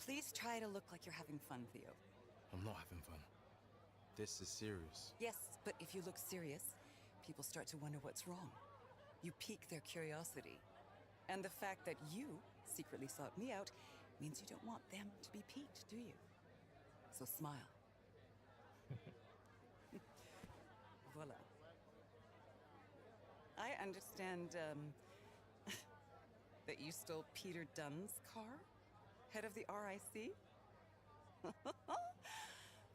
Please try to look like you're having fun, Theo. I'm not having fun. This is serious. Yes, but if you look serious, people start to wonder what's wrong. You pique their curiosity. And the fact that you secretly sought me out means you don't want them to be piqued, do you? So smile. Voila. I understand, that you stole Peter Dunn's car? Head of the RIC?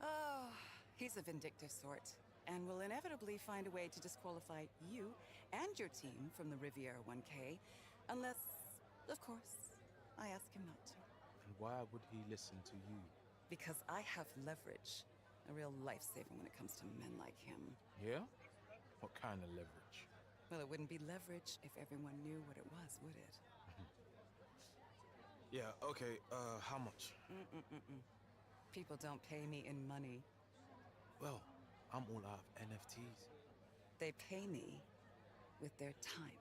Oh, he's a vindictive sort, and will inevitably find a way to disqualify you and your team from the Riviera 1K, unless, of course, I ask him not to. And why would he listen to you? Because I have leverage. A real lifesaver when it comes to men like him. Yeah? What kind of leverage? Well, it wouldn't be leverage if everyone knew what it was, would it? Yeah, okay, how much? People don't pay me in money. Well, I'm all out of NFTs. They pay me with their time.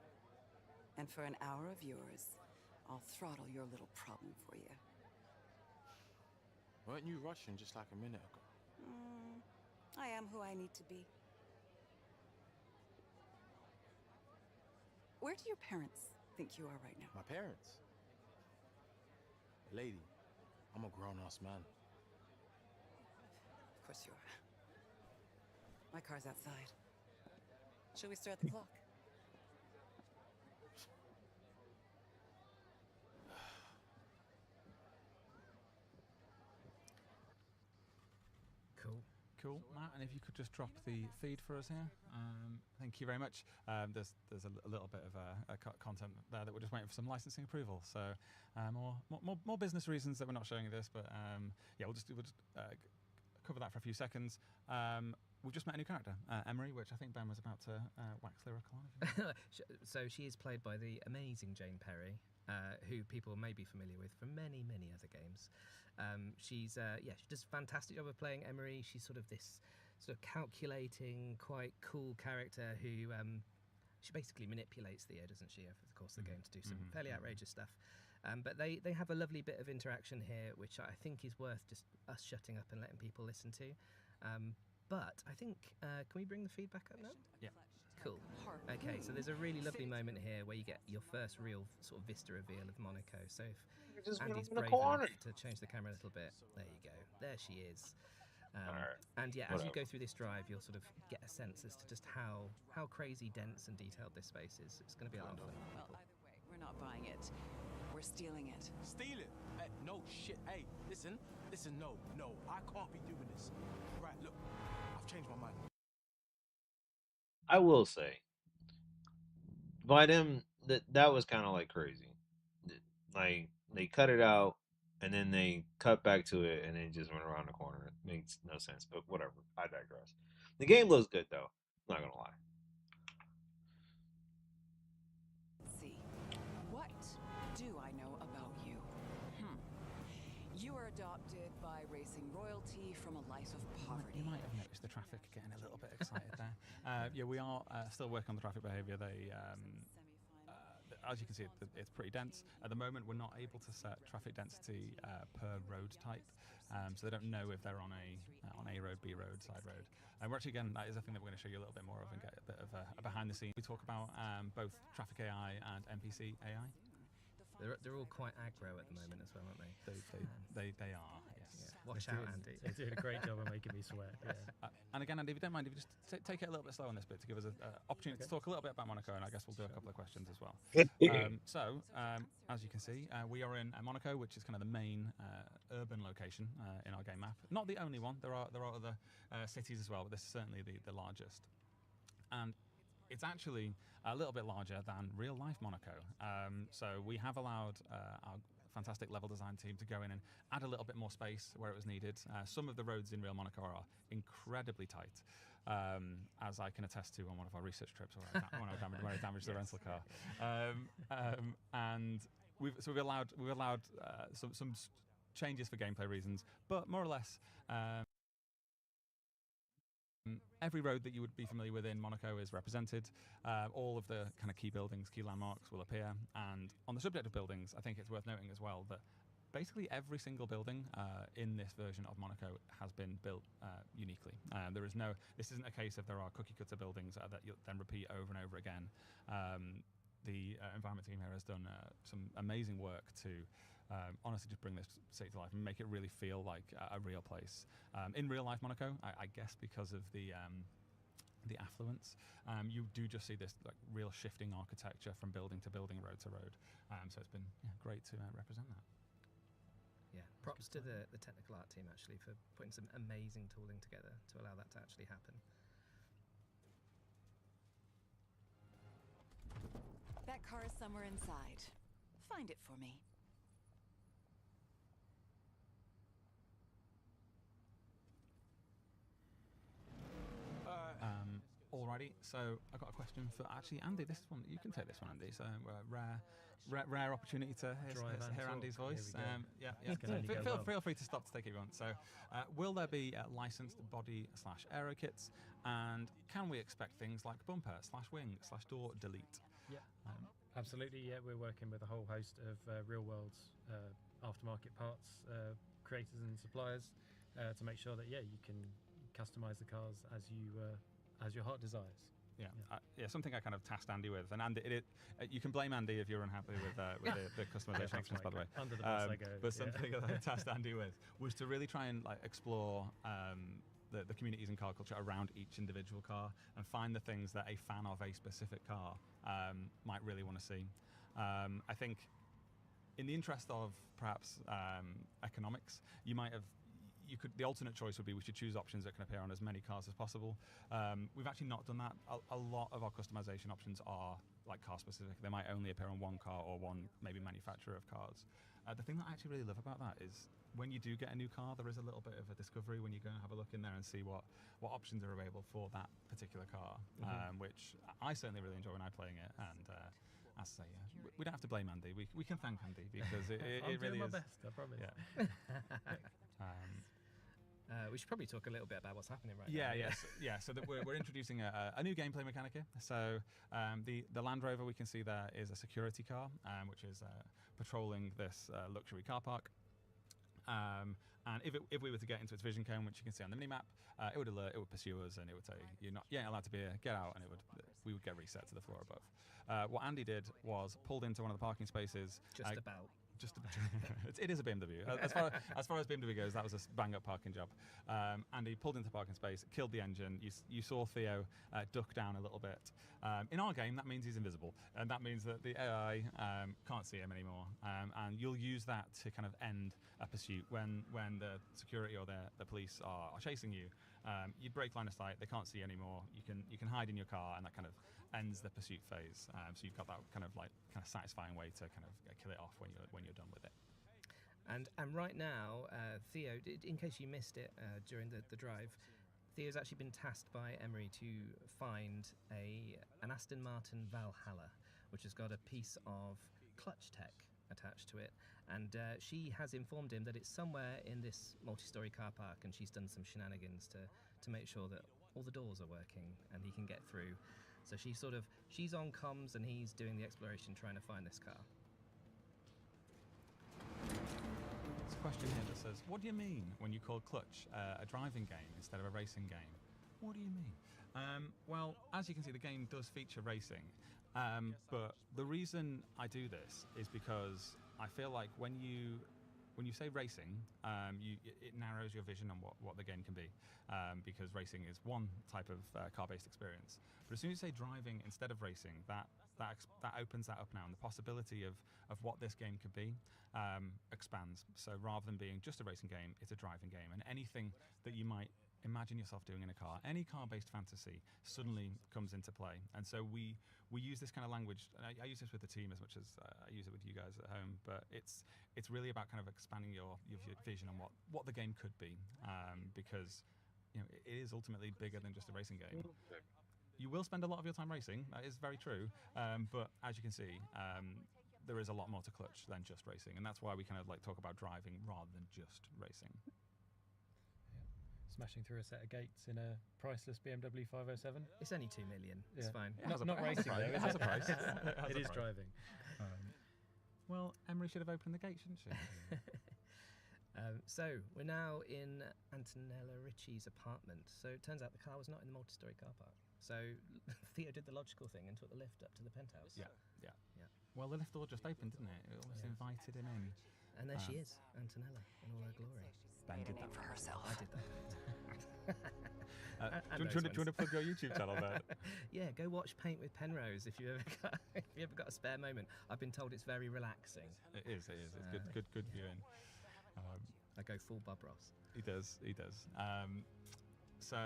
And for an hour of yours, I'll throttle your little problem for you. Weren't you Russian just like a minute ago? I am who I need to be. Where do your parents think you are right now? My parents? Lady, I'm a grown-ass man. Of course you are. My car's outside. Shall we start the clock? Cool, Matt. And if you could just drop the feed for us here, thank you very much. There's a little bit of content there that we're just waiting for some licensing approval. So more business reasons that we're not showing you this, but yeah, we'll just cover that for a few seconds. We've just met a new character, Emery, which I think Ben was about to wax lyrical on. So she is played by the amazing Jane Perry, who people may be familiar with from many other games. She does a fantastic job of playing Emery. She's sort of this sort of calculating, quite cool character who she basically manipulates Theo, doesn't she, over the course of the game to do some fairly outrageous stuff. But they have a lovely bit of interaction here, which I think is worth just us shutting up and letting people listen to. But I think, can we bring the feedback up now? Yeah. Cool. Okay, so there's a really lovely moment here where you get your first real sort of vista reveal of Monaco. So if Andy's brave enough to change the camera a little bit, there you go. There she is. And yeah, as you go through this drive, you'll sort of get a sense as to just how crazy dense and detailed this space is. It's going to be a lot of fun. Well, either way, we're not buying it. We're stealing it. Steal it? Hey, no shit. Hey, listen, no, I can't be doing this. Right, look, I've changed my mind. I will say, by them, that was kind of like crazy. Like, they cut it out, and then they cut back to it, and then just went around the corner. It makes no sense, but whatever. I digress. The game looks good, though. I'm not gonna lie. Let's see. What do I know about you? You were adopted by racing royalty from a life of poverty. You might have noticed the traffic getting a little bit excited there. Yeah, we are still working on the traffic behaviour. As you can see, it's pretty dense. At the moment, we're not able to set traffic density per road type, so they don't know if they're on A road, B road, side road. And we're actually, again, that is a thing that we're going to show you a little bit more of and get a bit of a behind the scenes. We talk about both traffic AI and NPC AI. They're all quite aggro at the moment as well, aren't they? They are, yes. Yeah. Watch out, Andy. They're doing a great job of making me sweat. Yeah. And again, Andy, if you don't mind, if you just take it a little bit slow on this bit to give us an opportunity to talk a little bit about Monaco, and I guess we'll do a couple of questions as well. As you can see, we are in Monaco, which is kind of the main urban location in our game map. Not the only one. There are other cities as well, but this is certainly the largest. And it's actually a little bit larger than real life Monaco. So we have allowed our fantastic level design team to go in and add a little bit more space where it was needed. Some of the roads in real Monaco are incredibly tight, as I can attest to on one of our research trips where I damaged the rental car. And we've allowed some changes for gameplay reasons, but more or less. Every road that you would be familiar with in Monaco is represented. All of the kind of key buildings, key landmarks will appear. And on the subject of buildings, I think it's worth noting as well that basically every single building in this version of Monaco has been built uniquely. This isn't a case of there are cookie cutter buildings that you'll then repeat over and over again. The environment team here has done some amazing work to honestly just bring this city to life and make it really feel like a real place. In real life Monaco, I guess because of the affluence, you do just see this like real shifting architecture from building to building, road to road. So it's been great to represent that. Yeah, props to the technical art team actually for putting some amazing tooling together to allow that to actually happen. That car is somewhere inside. Find it for me. Alrighty, so I've got a question for actually Andy. This one, you can take this one, Andy. So rare opportunity to hear Andy's voice. Feel free to stop to take it if you want. So, will there be licensed body/aero kits, and can we expect things like bumper/wing/door delete? Yeah, absolutely. Yeah, we're working with a whole host of real-world aftermarket parts creators and suppliers to make sure that you can customize the cars as your heart desires. Something I kind of tasked Andy with, and Andy, you can blame Andy if you're unhappy with the customization options, by the way. Under the bus I go. But something that I tasked Andy with was to really try and explore the communities and car culture around each individual car and find the things that a fan of a specific car might really want to see. I think, in the interest of perhaps economics, the alternate choice would be we should choose options that can appear on as many cars as possible. We've actually not done that. A lot of our customization options are like car specific. They might only appear on one car or one maybe manufacturer of cars. The thing that I actually really love about that is when you do get a new car, there is a little bit of a discovery when you go and have a look in there and see what options are available for that particular car, which I certainly really enjoy when I'm playing it. And as I say, we don't have to blame Andy. We can thank Andy because it really doing my is. best, I promise. Yeah. We should probably talk a little bit about what's happening right now. So that we're introducing a new gameplay mechanic here. So the Land Rover we can see there is a security car, which is patrolling this luxury car park. And if we were to get into its vision cone, which you can see on the minimap, it would alert, it would pursue us, and it would say, "You're not allowed to be here, get out," and we would get reset to the floor above. What Andy did was pulled into one of the parking spaces. It is a BMW. As far as BMW goes, that was a bang-up parking job. Andy pulled into the parking space, killed the engine. You saw Theo duck down a little bit. In our game, that means he's invisible, and that means that the AI can't see him anymore. And you'll use that to kind of end a pursuit when the security or the police are chasing you. You break line of sight; they can't see you anymore. You can hide in your car, and that kind of ends the pursuit phase. So you've got that kind of satisfying way to kind of kill it off when you're done with it. And right now, Theo, in case you missed it during the drive, Theo's actually been tasked by Emery to find an Aston Martin Valhalla, which has got a piece of clutch tech attached to it. And she has informed him that it's somewhere in this multi-story car park, and she's done some shenanigans to make sure that all the doors are working and he can get through. So she's on comms and he's doing the exploration trying to find this car. There's a question here that says, what do you mean when you call Clutch a driving game instead of a racing game? What do you mean? Well, as you can see, the game does feature racing. But the reason I do this is because I feel like when you say racing, it narrows your vision on what the game can be, because racing is one type of car-based experience. But as soon as you say driving instead of racing, that opens that up now, and the possibility of what this game could be expands. So rather than being just a racing game, it's a driving game, and anything that you might imagine yourself doing in a car, any car-based fantasy suddenly comes into play. And so we use this kind of language, and I use this with the team as much as I use it with you guys at home, but it's really about kind of expanding your vision on what the game could be, because it is ultimately bigger than just a racing game. You will spend a lot of your time racing, that is very true, but as you can see, there is a lot more to Clutch than just racing, and that's why we kind of talk about driving rather than just racing. Smashing through a set of gates in a priceless BMW 507. It's only 2 million. It's fine. Not racing though. It has a price. It is driving. Well, Emery should have opened the gate, shouldn't she? So we're now in Antonella Ritchie's apartment. So it turns out the car was not in the multi-story car park. So Theo did the logical thing and took the lift up to the penthouse. Yeah. Well, the lift door just opened, didn't it? It almost invited him in. And there she is, Antonella, in all her glory. Ben did that for herself. I did that. Do you want to plug your YouTube channel there? Yeah, go watch Paint with Penrose if you ever got a spare moment. I've been told it's very relaxing. It is. It's good viewing. I go full Bob Ross. He does. So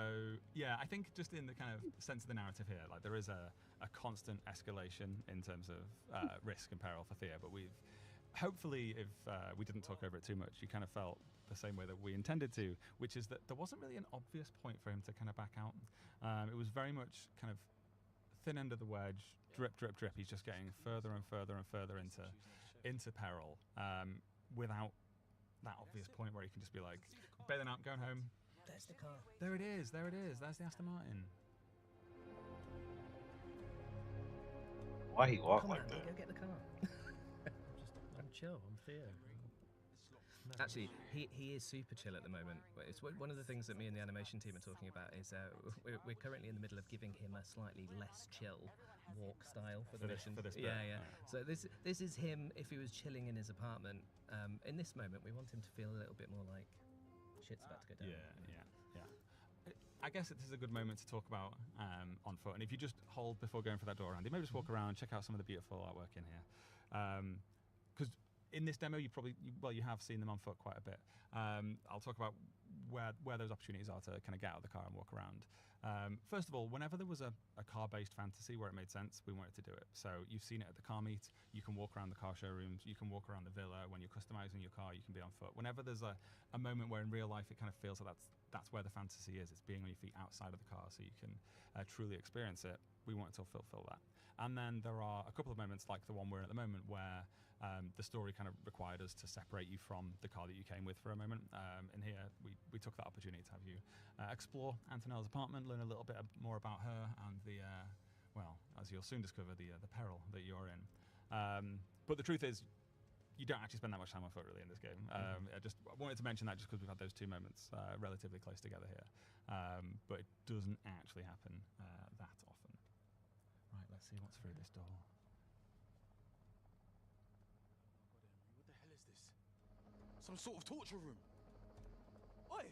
yeah, I think just in the kind of sense of the narrative here, like there is a constant escalation in terms of risk and peril for Theo, but we've hopefully, if we didn't talk over it too much, you kind of felt the same way that we intended to, which is that there wasn't really an obvious point for him to kind of back out. It was very much kind of thin end of the wedge, drip. He's just getting further and further into peril without that obvious point where he can just be like, bailing out, going home. There's the car. There it is. That's the Aston Martin. Why he walk Come like on, that? go get the car. I'm chill. I'm Theo. Actually, he is super chill at the moment. It's one of the things that me and the animation team are talking about is we're currently in the middle of giving him a slightly less chill walk style for the mission. For this bit, yeah. So this is him if he was chilling in his apartment. In this moment, we want him to feel a little bit more like shit's about to go down. Yeah. I guess this is a good moment to talk about on foot. And if you just hold before going for that door, Andy, maybe just walk around, check out some of the beautiful artwork in here. Because in this demo, you have seen them on foot quite a bit. I'll talk about where those opportunities are to kind of get out of the car and walk around. First of all, whenever there was a car-based fantasy where it made sense, we wanted to do it. So you've seen it at the car meet. You can walk around the car showrooms. You can walk around the villa. When you're customizing your car, you can be on foot. Whenever there's a moment where in real life it kind of feels like that's where the fantasy is. It's being on your feet outside of the car so you can truly experience it. We wanted to fulfill that. And then there are a couple of moments like the one we're in at the moment where the story kind of required us to separate you from the car that you came with for a moment. In here, we took that opportunity to have you explore Antonella's apartment, learn a little bit more about her and the, as you'll soon discover, the peril that you're in. But the truth is, you don't actually spend that much time on foot really in this game. I wanted to mention that just because we've had those two moments relatively close together here. But it doesn't actually happen that often. Right, let's see what's through this door. What the hell is this? Some sort of torture room. Oi!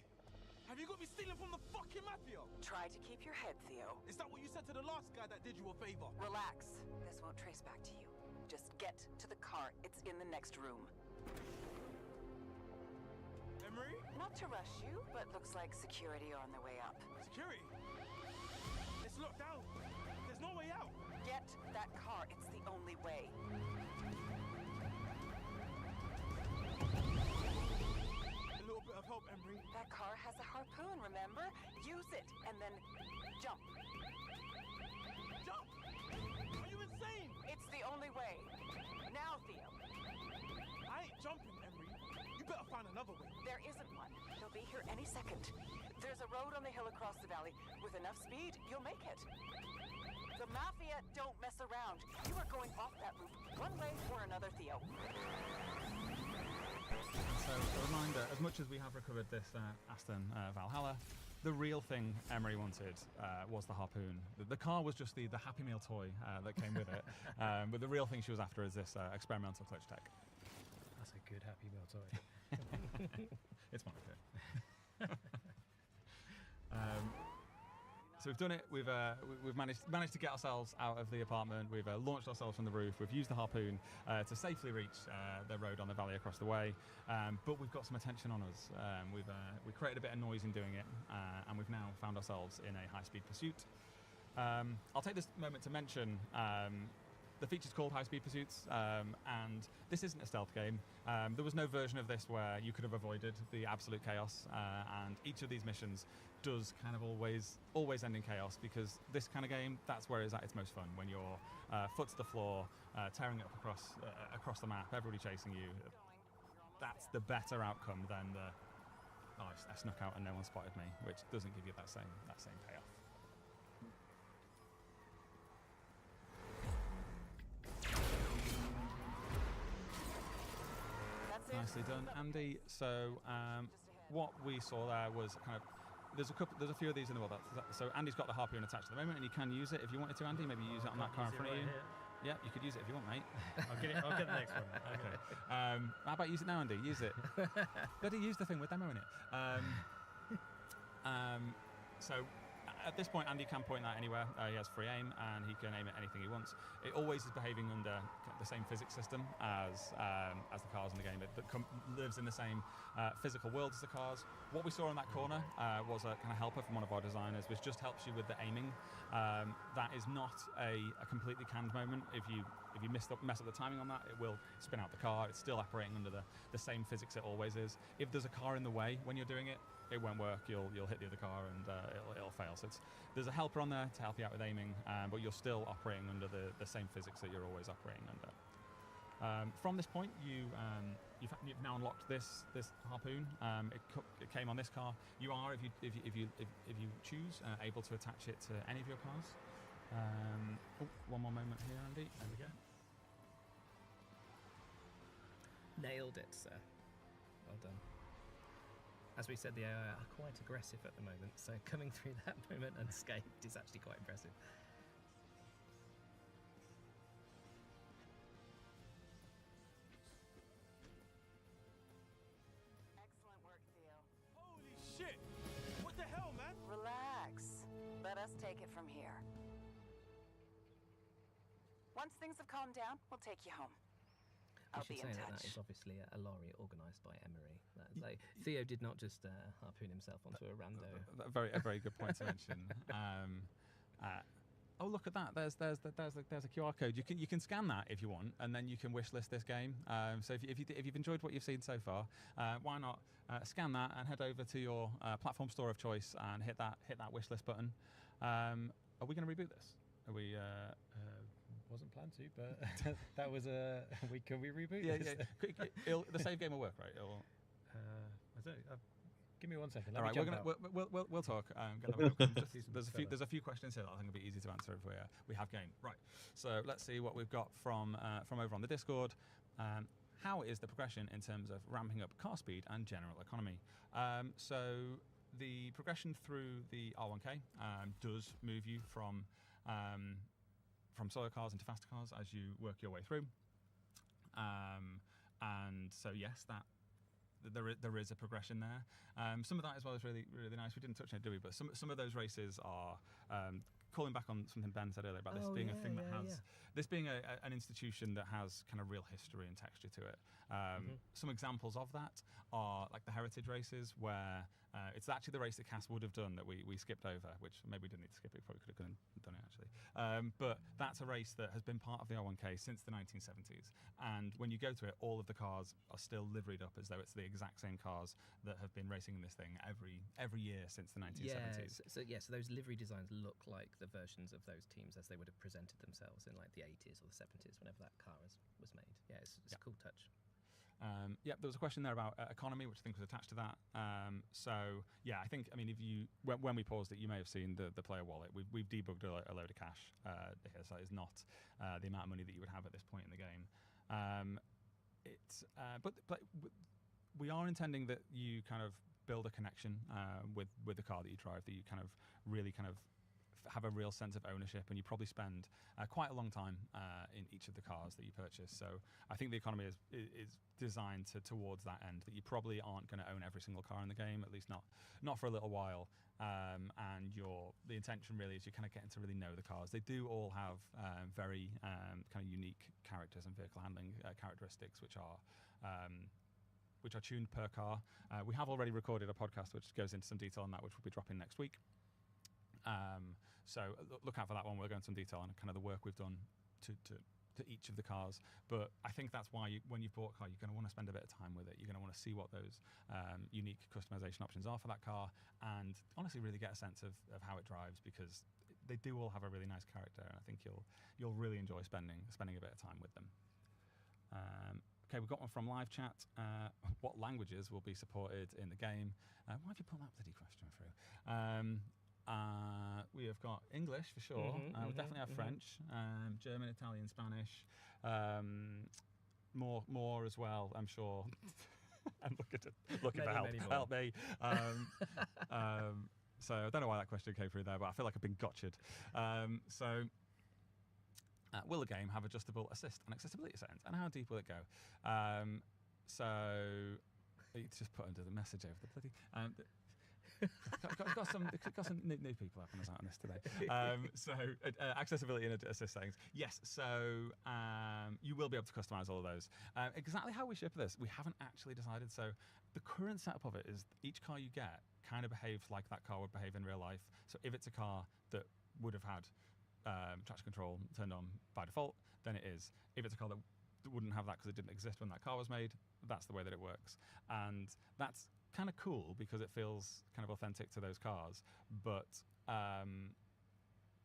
Have you got me stealing from the fucking mafia? Try to keep your head, Theo. Is that what you said to the last guy that did you a favor? Relax. This won't trace back to you. Just get to the car. It's in the next room. Emery? Not to rush you, but looks like security are on their way up. Security? It's locked down. There's no way out. Get that car. It's the only way. A little bit of help, Emery. That car has a harpoon, remember? Use it, and then jump. Jump! Are you insane? It's the only way. Now, Theo. I ain't jumping, Emery. You better find another way. There isn't one. They'll be here any second. There's a road on the hill across the valley. With enough speed, you'll make it. The Mafia don't mess around. You are going off that roof one way or another, Theo. So a reminder, as much as we have recovered this Aston Valhalla, the real thing Emery wanted was the harpoon. The car was just the Happy Meal toy that came with it. But the real thing she was after is this experimental clutch tech. That's a good Happy Meal toy. It's my pick. So we've done it. We've managed to get ourselves out of the apartment. We've launched ourselves from the roof. We've used the harpoon to safely reach the road on the valley across the way. But we've got some attention on us. We created a bit of noise in doing it, and we've now found ourselves in a high-speed pursuit. I'll take this moment to mention. The feature's called High Speed Pursuits, and this isn't a stealth game. There was no version of this where you could have avoided the absolute chaos, and each of these missions does kind of always end in chaos, because this kind of game, that's where it's at its most fun, when you're foot to the floor, tearing it up across the map, everybody chasing you. That's the better outcome than the, I snuck out and no one spotted me, which doesn't give you that same payoff. Nicely done, Andy. So what we saw there was kind of there's a few of these in the world. So Andy's got the harpoon attached at the moment, and you can use it if you wanted to, Andy. Maybe use it on that car in front of you. Here. Yeah, you could use it if you want, mate. I'll get the next one. Okay. How about use it now, Andy? Use it. Bloody use the thing with demo in it. So at this point, Andy can point that anywhere. He has free aim, and he can aim at anything he wants. It always is behaving under the same physics system as the cars in the game. It lives in the same physical world as the cars. What we saw in that corner was a kind of helper from one of our designers, which just helps you with the aiming. That is not a completely canned moment. If you mess up the timing on that, it will spin out the car. It's still operating under the same physics it always is. If there's a car in the way when you're doing it, it won't work. You'll hit the other car and it'll fail. So there's a helper on there to help you out with aiming, but you're still operating under the same physics that you're always operating under. From this point, you've now unlocked this harpoon. It came on this car. You are, if you choose, able to attach it to any of your cars. One more moment here, Andy. There we go. Nailed it, sir. Well done. As we said, the AI are quite aggressive at the moment, so coming through that moment unscathed is actually quite impressive. Excellent work, Theo. Holy shit! What the hell, man? Relax. Let us take it from here. Once things have calmed down, we'll take you home. We I'll should be say in that touch. is obviously a lorry organised by Emery. Theo did not just harpoon himself onto a rando. A very good point to mention. Oh, look at that! There's a QR code. You can scan that if you want, and then you can wishlist this game. So if you've enjoyed what you've seen so far, why not scan that and head over to your platform store of choice and hit that wishlist button. Are we going to reboot this? Are we? Wasn't planned to, but that was can we reboot? Yeah, this? yeah. The save game will work, right? I don't. Give me 1 second. All right, we'll talk. There's a few questions here that I think will be easy to answer if we have game. Right. So let's see what we've got from over on the Discord. How is the progression in terms of ramping up car speed and general economy? So the progression through the R1K does move you from slower cars into faster cars as you work your way through. And so yes, that there is a progression there. Some of that as well is really nice. We didn't touch on it, did we? But some of those races are calling back on something Ben said earlier about this being a thing that has this being an institution that has kind of real history and texture to it. Some examples of that are like the heritage races, where it's actually the race that Cass would have done that we skipped over, which maybe we didn't need to skip it, probably could have done it actually. But that's a race that has been part of the R1K since the 1970s, and when you go to it, all of the cars are still liveried up as though it's the exact same cars that have been racing in this thing every year since the 1970s. So those livery designs look like the versions of those teams as they would have presented themselves in like the 80s or the 70s, whenever that car was made. Yeah, it's a cool touch. There was a question there about economy, which I think was attached to that. So yeah, I think, I mean, if you when we paused it, you may have seen the player wallet. We've debugged a load of cash here, so it's not the amount of money that you would have at this point in the game. But we are intending that you kind of build a connection with the car that you drive, that you kind of really kind of have a real sense of ownership, and you probably spend quite a long time in each of the cars that you purchase. So I think the economy is designed towards that end, that you probably aren't going to own every single car in the game, at least not for a little while. And the intention really is you kind of getting to really know the cars. They do all have very kind of unique characters and vehicle handling characteristics, which are tuned per car. We have already recorded a podcast which goes into some detail on that, which will be dropping next week. So look out for that one. We'll go into some detail on kind of the work we've done to each of the cars. But I think that's why when you've bought a car, you're going to want to spend a bit of time with it. You're going to want to see what those unique customization options are for that car, and honestly really get a sense of how it drives, because they do all have a really nice character, and I think you'll really enjoy spending a bit of time with them. Okay, we've got one from live chat. What languages will be supported in the game? Why have you put that bloody question through? We have got English for sure. We definitely have French, German, Italian, Spanish, more as well, I'm sure. and looking for Many, help. many more. Help me. So I don't know why that question came through there, but I feel like I've been gotcha'd. Will the game have adjustable assist and accessibility settings, and how deep will it go? So it's just put under the message over the bloody. Got some new people helping us out on this today. Accessibility and assist settings. Yes, so you will be able to customize all of those. Exactly how we ship this, we haven't actually decided. So the current setup of it is each car you get kind of behaves like that car would behave in real life. So if it's a car that would have had traction control turned on by default, then it is. If it's a car that wouldn't have that because it didn't exist when that car was made, that's the way that it works. And that's kind of cool because it feels kind of authentic to those cars, but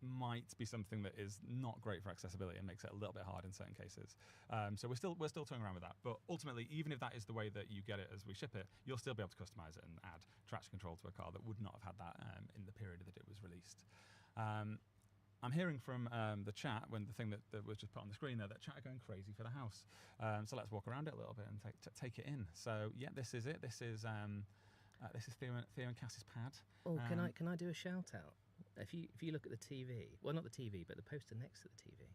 might be something that is not great for accessibility and makes it a little bit hard in certain cases. So we're still toying around with that. But ultimately, even if that is the way that you get it as we ship it, you'll still be able to customize it and add traction control to a car that would not have had that in the period that it was released. I'm hearing from the chat, when the thing that was just put on the screen there, that chat are going crazy for the house. So let's walk around it a little bit and take it in. So yeah, this is it. This is Theo and Cass's pad. Oh, can I do a shout out? If you look at the TV, well, not the TV, but the poster next to the TV,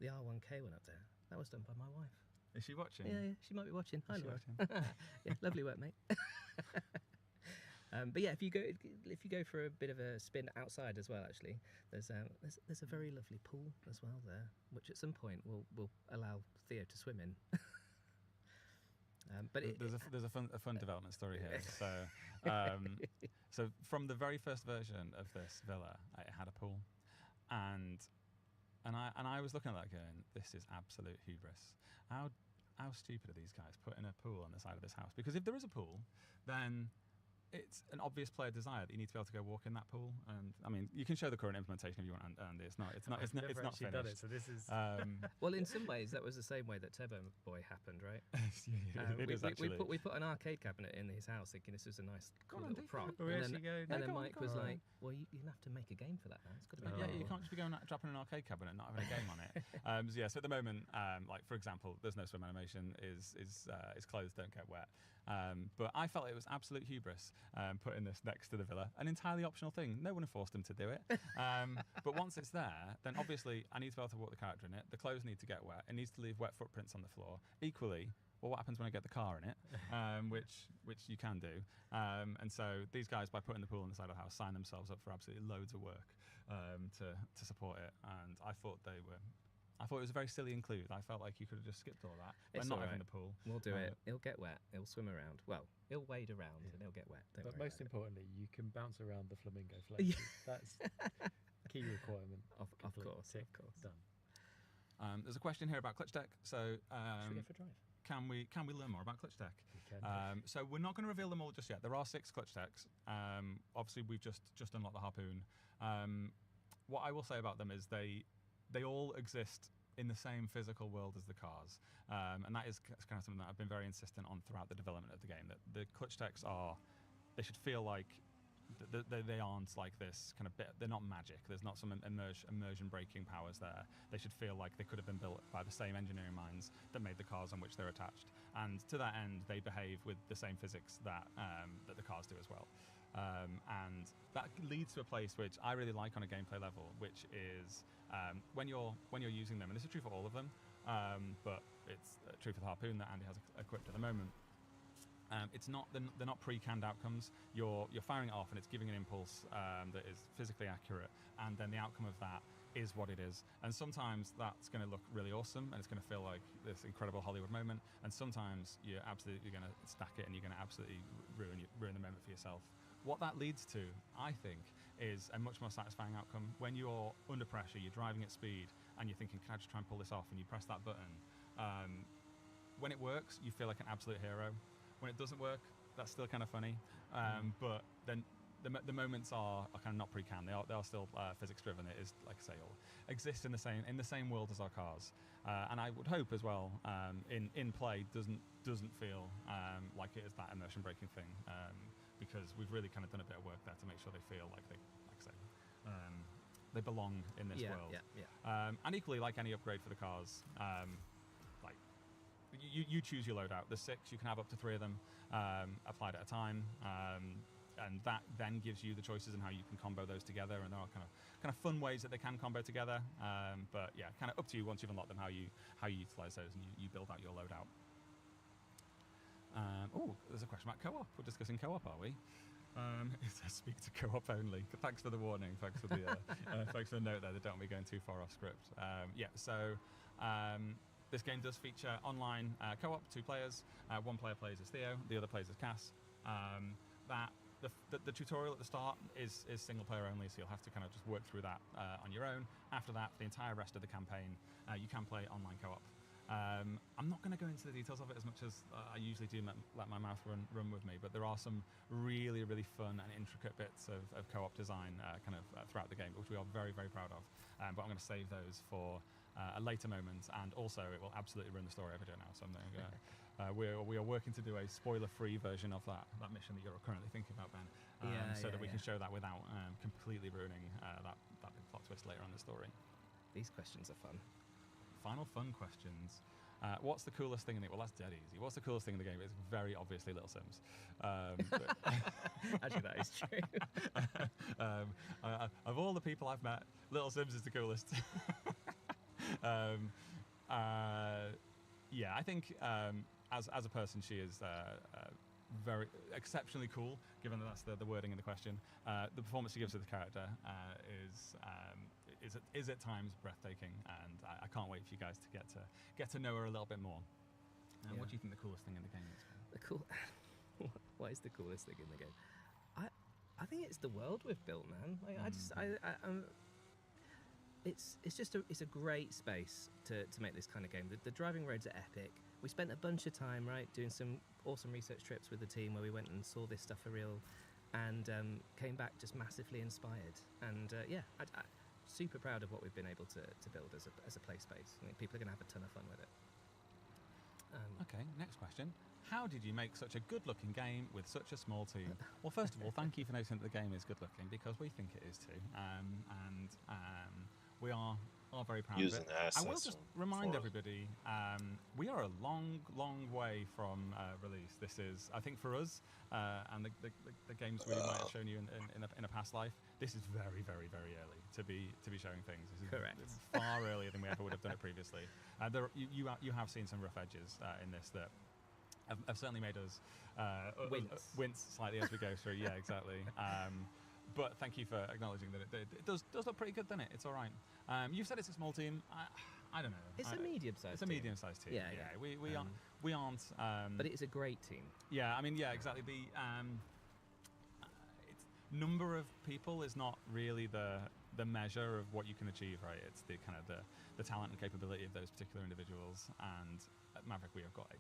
the R1K one up there, that was done by my wife. Is she watching? Yeah, she might be watching. Hi, Is she Laura. watching? Yeah, lovely work, mate. But yeah, if you go for a bit of a spin outside as well, actually, there's a very lovely pool as well there, which at some point will allow Theo to swim in. But there's a fun development story here. So from the very first version of this villa, it had a pool, and I was looking at that going, this is absolute hubris. How stupid are these guys putting a pool on the side of this house? Because if there is a pool, then it's an obvious player desire that you need to be able to go walk in that pool. And I mean, you can show the current implementation if you want, and it's not Never actually finished. done it, so this is. well, in some ways, that was the same way that Turbo Boy happened, right? It is actually. We put an arcade cabinet in his house, thinking this was a nice, cool little prop. We And actually then, go, and then "No, Mike go on, was go on." like, "Well, you have to make a game for that now. It's got to be." Yeah, you can't just be going dropping an arcade cabinet and not having a game on it. So at the moment, like for example, there's no swim animation. Is clothes don't get wet. But I felt it was absolute hubris putting this next to the villa, an entirely optional thing. No one forced him to do it. But once it's there, then obviously I need to be able to walk the character in it. The clothes need to get wet. It needs to leave wet footprints on the floor. Equally, well, what happens when I get the car in it? Which you can do. And so these guys, by putting the pool on the side of the house, sign themselves up for absolutely loads of work to support it. And I thought it was a very silly include. I felt like you could have just skipped all that. But It's not all having right. the pool. We'll do it. It'll get wet. It'll swim around. Well, it'll wade around and it'll get wet. Don't But worry most about importantly, you can bounce around the flamingo Yeah. flakes. That's key requirement. Of Complete. course, Tick, of course. Done. There's a question here about clutch tech. So Should we go for a drive? can we learn more about clutch tech? You can. So we're not going to reveal them all just yet. There are 6 clutch techs. Obviously, we've just unlocked the harpoon. What I will say about them is they all exist in the same physical world as the cars, and that is kind of something that I've been very insistent on throughout the development of the game. That the clutch techs they should feel like they aren't like this kind of bit. They're not magic. There's not some immersion breaking powers there. They should feel like they could have been built by the same engineering minds that made the cars on which they're attached. And to that end, they behave with the same physics that the cars do as well. And that leads to a place which I really like on a gameplay level, which is when you're using them, and this is true for all of them, but it's true for the harpoon that Andy has equipped at the moment. They're not pre-canned outcomes. You're firing it off, and it's giving an impulse that is physically accurate, and then the outcome of that is what it is. And sometimes that's going to look really awesome, and it's going to feel like this incredible Hollywood moment. And sometimes you're absolutely going to stack it, and you're going to absolutely ruin the moment for yourself. What that leads to, I think, is a much more satisfying outcome. When you're under pressure, you're driving at speed, and you're thinking, can I just try and pull this off? And you press that button. When it works, you feel like an absolute hero. When it doesn't work, that's still kind of funny. But then the moments are kind of not pre-canned. They are still physics driven. It is, like I say, all exists in the same world as our cars. And I would hope as well, in play doesn't feel like it is that immersion breaking thing. Because we've really kind of done a bit of work there to make sure they feel like they belong in this world. Yeah. And equally, like any upgrade for the cars, like you choose your loadout. There's 6. You can have up to 3 of them applied at a time. And that then gives you the choices in how you can combo those together, and there are kind of fun ways that they can combo together. But yeah, kind of up to you once you've unlocked them how you utilize those, and you build out your loadout. Oh, there's a question about co-op. We're discussing co-op, are we? It says speak to co-op only. Thanks for the warning. Thanks for the thanks for the note there. They don't want me going too far off script. This game does feature online co-op, 2 players. One player plays as Theo, the other plays as Cass. The tutorial at the start is single player only, so you'll have to kind of just work through that on your own. After that, for the entire rest of the campaign, you can play online co-op. I'm not going to go into the details of it as much as I usually do, let my mouth run with me, but there are some really, really fun and intricate bits of co-op design throughout the game, which we are very, very proud of. But I'm going to save those for a later moment, and also it will absolutely ruin the story if I do it now. So I'm going to we are working to do a spoiler-free version of that mission that you're currently thinking about, Ben, so that we can show that without completely ruining that big plot twist later on in the story. These questions are fun. Final fun questions. What's the coolest thing in the game? Well, that's dead easy. What's the coolest thing in the game? It's very obviously Little Sims. Actually, that is true. Of all the people I've met, Little Sims is the coolest. Yeah, I think as a person, she is very exceptionally cool, given that that's the wording in the question. The performance she gives to the character is at times breathtaking, and I can't wait for you guys to get to know her a little bit more. What do you think the coolest thing in the game is? What is the coolest thing in the game? I think it's the world we've built, man. It's a great space to make this kind of game. The driving roads are epic. We spent a bunch of time doing some awesome research trips with the team where we went and saw this stuff for real, and came back just massively inspired. And I'm super proud of what we've been able to build as a play space. I think people are going to have a ton of fun with it. Okay, next question. How did you make such a good-looking game with such a small team? Well, first of all, thank you for noticing that the game is good-looking, because we think it is too. We are very proud Using of it. I will assets just from remind Forza. everybody, we are a long, long way from release. This is, I think, for us, and the games we might have shown you in a past life, this is very, very, very early to be showing things. This is Correct. far earlier than we ever would have done it previously. You have seen some rough edges in this that have certainly made us wince slightly as we go through. Yeah, exactly. But thank you for acknowledging that it does look pretty good, doesn't it? It's all right. You've said it's a small team. I don't know. It's a medium-sized. It's a medium-sized team. Yeah. We aren't. But it is a great team. Yeah, I mean, yeah, exactly. The number of people is not really the measure of what you can achieve, right? It's the kind of the talent and capability of those particular individuals. And at Maverick, we have got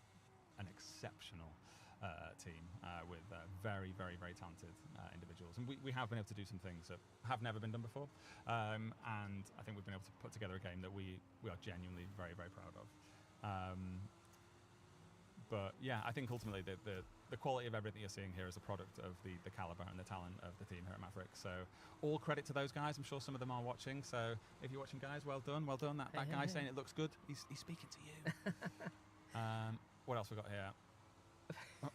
an exceptional team with very, very, very talented individuals, and we have been able to do some things that have never been done before, and I think we've been able to put together a game that we are genuinely very, very proud of. But yeah, I think ultimately the quality of everything you're seeing here is a product of the caliber and the talent of the team here at Maverick. So all credit to those guys. I'm sure some of them are watching. So if you're watching, guys, well done. That guy saying it looks good, he's speaking to you. What else we got here?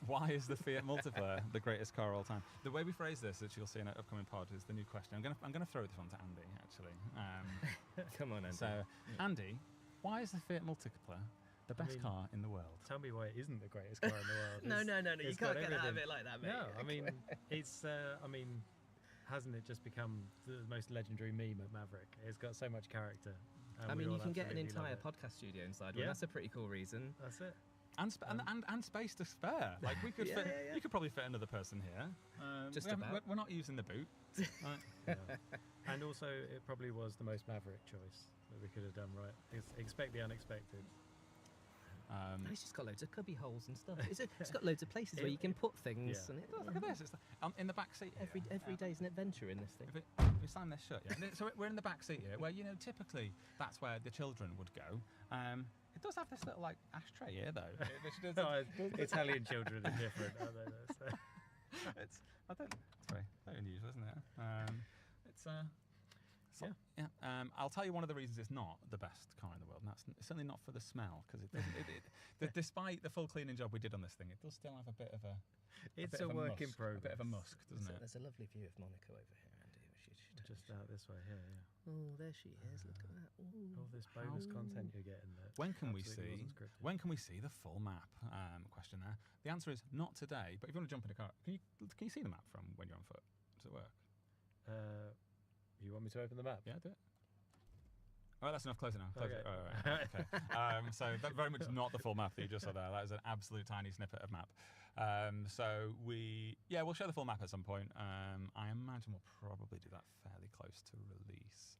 Why is the Fiat Multiplayer the greatest car of all time? The way we phrase this, which you'll see in an upcoming pod, is the new question. I'm gonna throw this one to Andy, actually. Come on, Andy. So, Andy, why is the Fiat Multiplayer the best car in the world? Tell me why it isn't the greatest car in the world. No. You can't get out of it like that, mate. No, I mean, it's. Hasn't it just become the most legendary meme at Maverick? It's got so much character. I mean, you can get an entire podcast studio inside. Well, that's a pretty cool reason. That's it. And space to spare. Like we could fit. You could probably fit another person here. Just about. We're not using the boot. Right. Yeah. And also, it probably was the most Maverick choice that we could have done right. Expect the unexpected. It's just got loads of cubby holes and stuff. It's got loads of places where you can put things. Yeah. And look at this. It's in the back seat. Every day's an adventure in this thing. If we slam this shut, yeah. So we're in the back seat here, where typically that's where the children would go. It does have this little ashtray here, though. Italian children are different, aren't they? It's very unusual, isn't it? I'll tell you one of the reasons it's not the best car in the world, and it's certainly not for the smell because it doesn't. Despite the full cleaning job we did on this thing, it does still have a bit of a. It's bit a of work in musk, progress. A bit of a musk, doesn't it? There's a lovely view of Monaco over here, Andy. Just out this way here, yeah. Oh, there she is. Look at that. Ooh. All this bonus content you're getting. When can we see the full map? Question there. The answer is not today. But if you want to jump in a car, can you see the map from when you're on foot? Does it work? You want me to open the map? Yeah, do it. All right, that's enough. Close it now. Close Okay. it. All right. Okay. So that very much not the full map that you just saw there. That is an absolute tiny snippet of map. We'll show the full map at some point. I imagine we'll probably do that fairly close to release.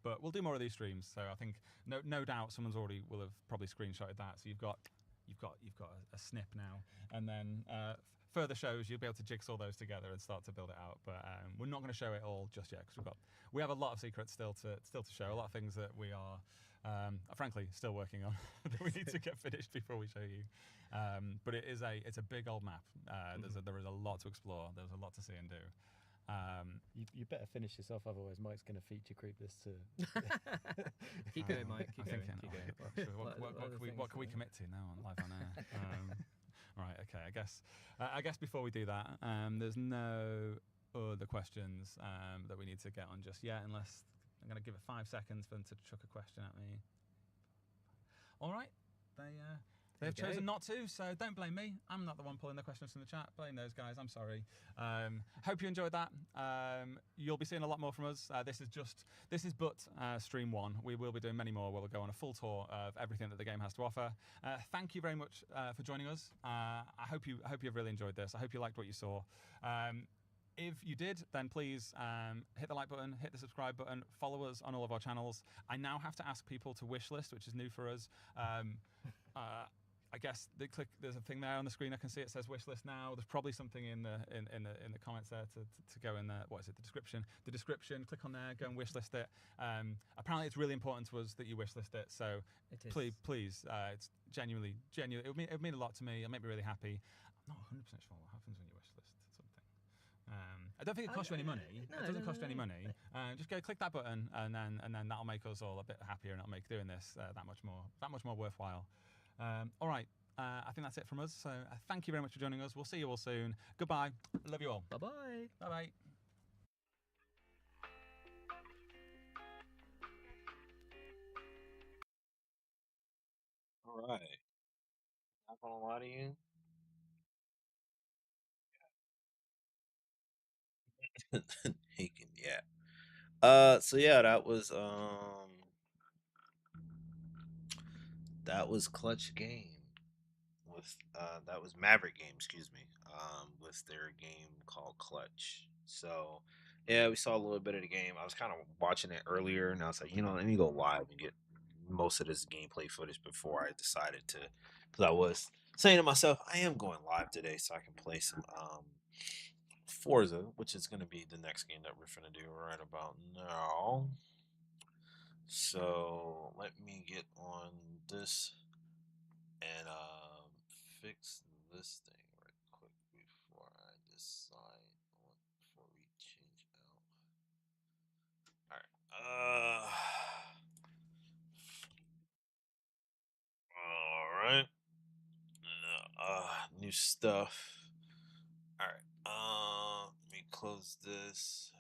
But we'll do more of these streams. So I think no doubt someone's already will have probably screenshotted that. So you've got a snip now, and then further shows you'll be able to jigsaw those together and start to build it out. But we're not going to show it all just yet because we have a lot of secrets still to show. A lot of things that we are frankly still working on that we need to get finished before we show you. But it's a big old map. There is a lot to explore. There's a lot to see and do. You better finish this off, otherwise Mike's going to feature creep this too. Keep going, Mike. Keep going. What can we commit to now on live on air? Right. Okay. I guess before we do that, there's no other questions that we need to get on just yet, unless I'm going to give it 5 seconds for them to chuck a question at me. All right. They've chosen not to, so don't blame me. I'm not the one pulling the questions from the chat. Blame those guys. I'm sorry. Hope you enjoyed that. You'll be seeing a lot more from us. This is but stream 1. We will be doing many more. We'll go on a full tour of everything that the game has to offer. Thank you very much for joining us. I hope you've really enjoyed this. I hope you liked what you saw. If you did, then please hit the like button, hit the subscribe button, follow us on all of our channels. I now have to ask people to wishlist, which is new for us. I guess there's a thing there on the screen. I can see it says wishlist now. There's probably something in the comments there to go in there. What is it? The description. The description. Click on there. Go and wishlist it. Apparently, it's really important to us that you wishlist it. So please, it's genuinely. It would mean a lot to me. It'll make me really happy. I'm not 100% sure what happens when you wishlist something. I don't think it costs you any money. It doesn't cost you any money. Just go click that button, and then that'll make us all a bit happier, and it'll make doing this that much more worthwhile. All right, I think that's it from us. So thank you very much for joining us. We'll see you all soon. Goodbye. Love you all. Bye-bye. Bye-bye. All right. Not gonna lie to you. Haken, yeah. So yeah, that was Clutch Game with that was Maverick Game, excuse me, with their game called Clutch. So yeah, we saw a little bit of the game. I was kind of watching it earlier, and I was like, let me go live and get most of this gameplay footage before I decided to, because I was saying to myself, I am going live today, so I can play some Forza, which is going to be the next game that we're going to do right about now. So let me get on this and fix this thing right quick before I decide before we change out. All right. New stuff. All right. Let me close this.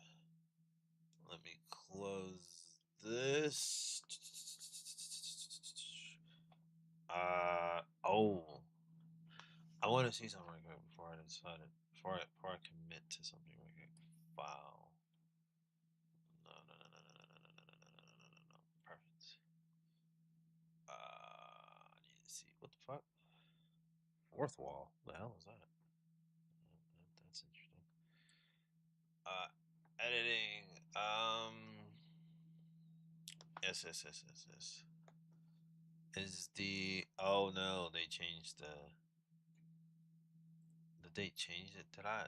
Let me close this. Oh. I want to see something right quick before I decide it. Before I commit to something right quick. File. No. Perfect. I need to see what the fuck. Fourth wall. The hell is that? That's interesting. Editing. Yes. Is the no? They changed the. Did they change it? Did I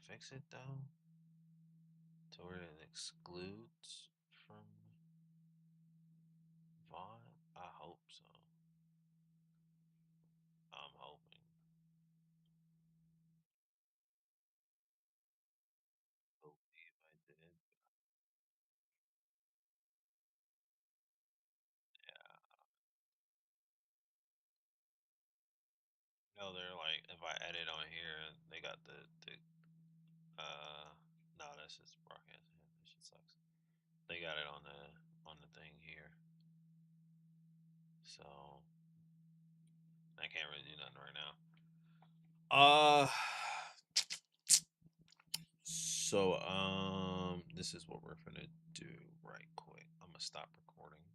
fix it though? To where it excludes from VOD? I hope so. I'm hoping. Believe I did. So they're like, if I edit on here, they got the no, that's just broadcast. Yeah, this shit sucks. They got it on the thing here, so I can't really do nothing right now. So this is what we're gonna do right quick. I'm gonna stop recording.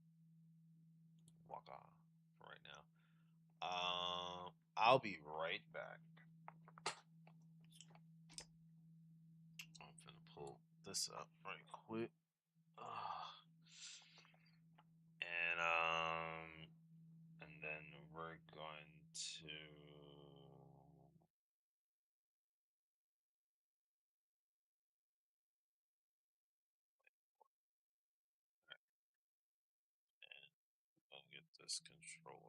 Walk off for right now. I'll be right back. I'm gonna pull this up right quick. And and then we're going to get this controller.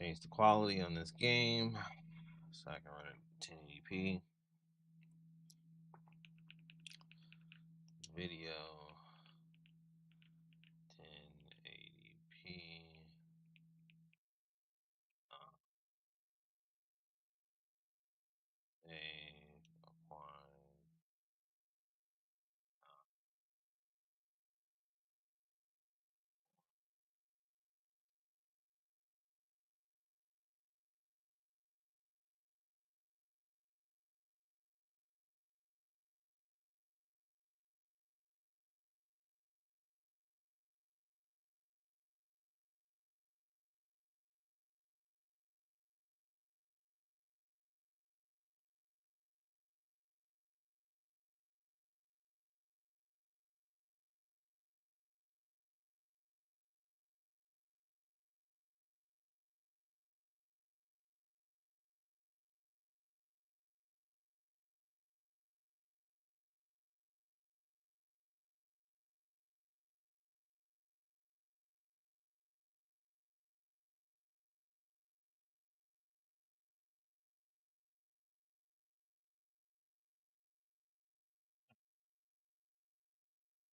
Change the quality on this game so I can run it 1080p. Video 1080p. Save, apply.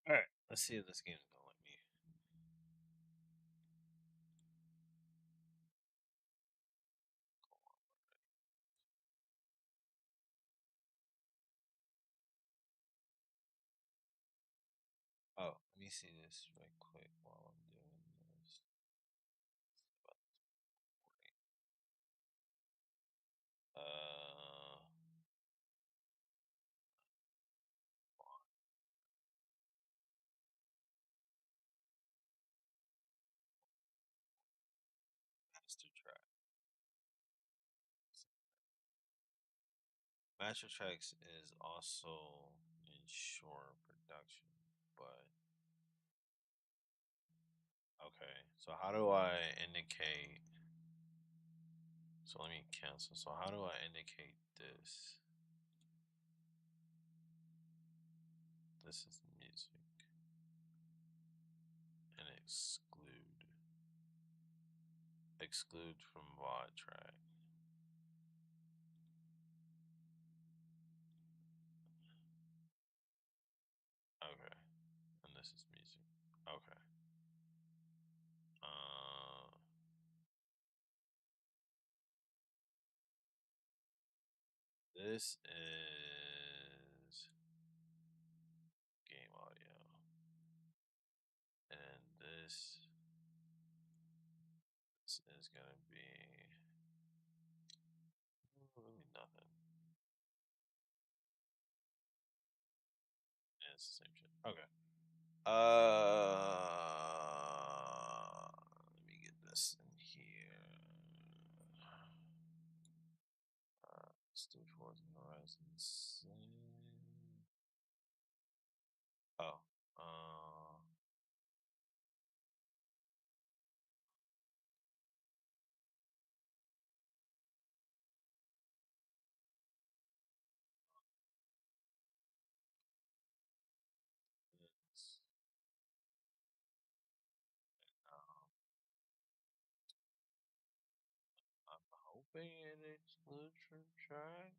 All right, let's see if this game's gonna let me. Oh, let me see this right quick while I'm doing this. Uh, Master Track. Master Tracks is also in short production, but okay. So how do I indicate? So let me cancel. So how do I indicate this? This is music and exclude. Exclude from VOD track. Okay. And this is music. Okay. Uh, this is game audio. And this is gonna be nothing. Yeah, it's the same shit. Okay. Let me get this in here. Let's do Forza Horizon. Oh. It's, um, I'm hoping it excludes from track.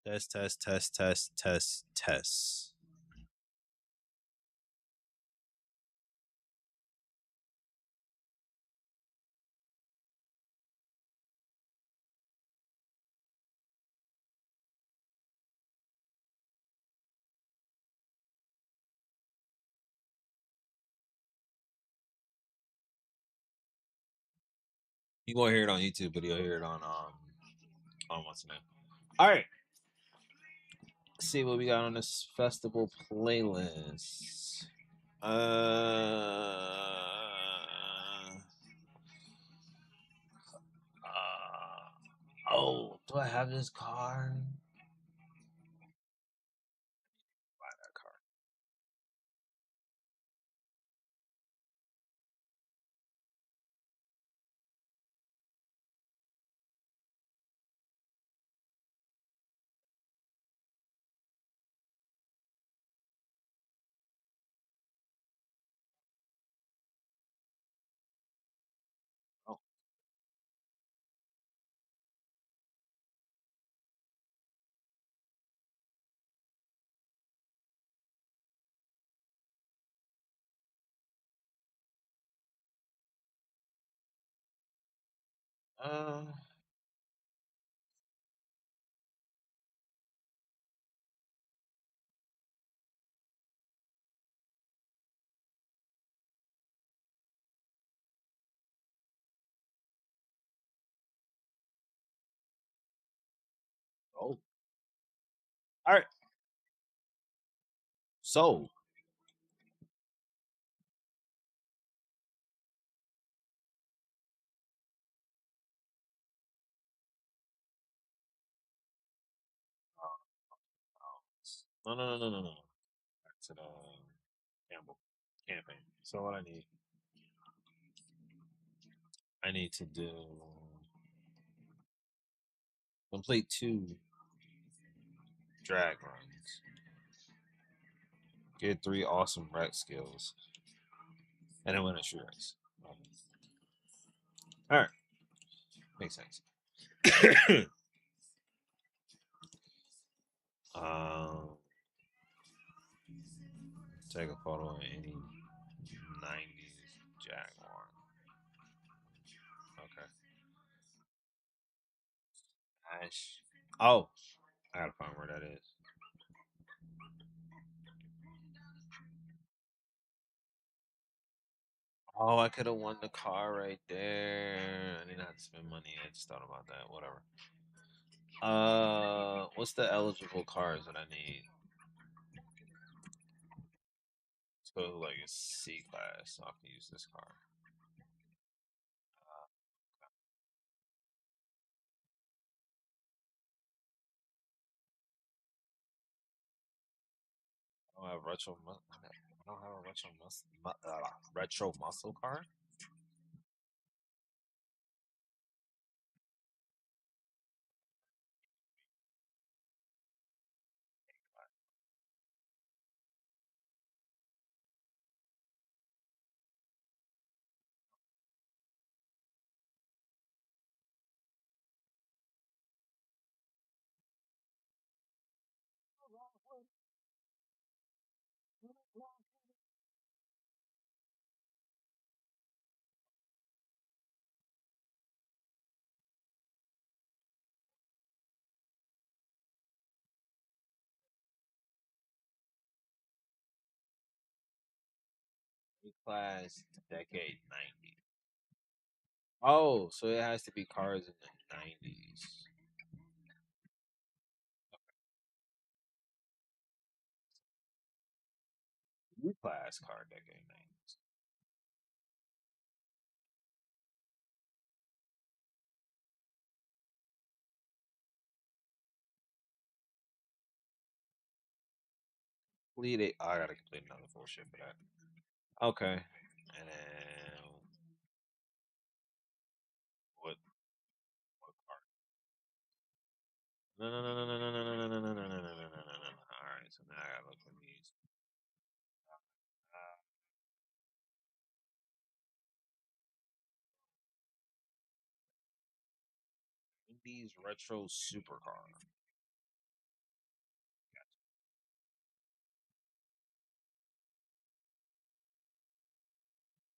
Test, test, test, test, test, test. You won't hear it on YouTube, but you'll hear it on what's the name. All right. Let's see what we got on this festival playlist. Oh, do I have this car? Buy that car. Oh, uh, oh. All right. So, no, no, no, no, no, no. Back to the Campbell campaign. So what I need to do complete 2 drag runs, get 3 awesome wreck skills, and then win a shoe race. All right, makes sense. um, take a photo of any '90s Jaguar. Okay. Ash. Oh, I gotta find where that is. Oh, I could have won the car right there. I didn't have to spend money. I just thought about that. Whatever. What's the eligible cars that I need? Let's go to like a C class so I can use this car. I don't have retro. I don't have a retro muscle car. C class decade 90. Oh, so it has to be cars in the 90s. U class car decade 90s. Complete it. Oh, I gotta complete another full ship for that. Okay. And then what what car? No, no, no, no, no, no, no, no, no, no, no, no, no, no, no, no, no, no. All right, so now I gotta look for these. Uh, these retro supercar.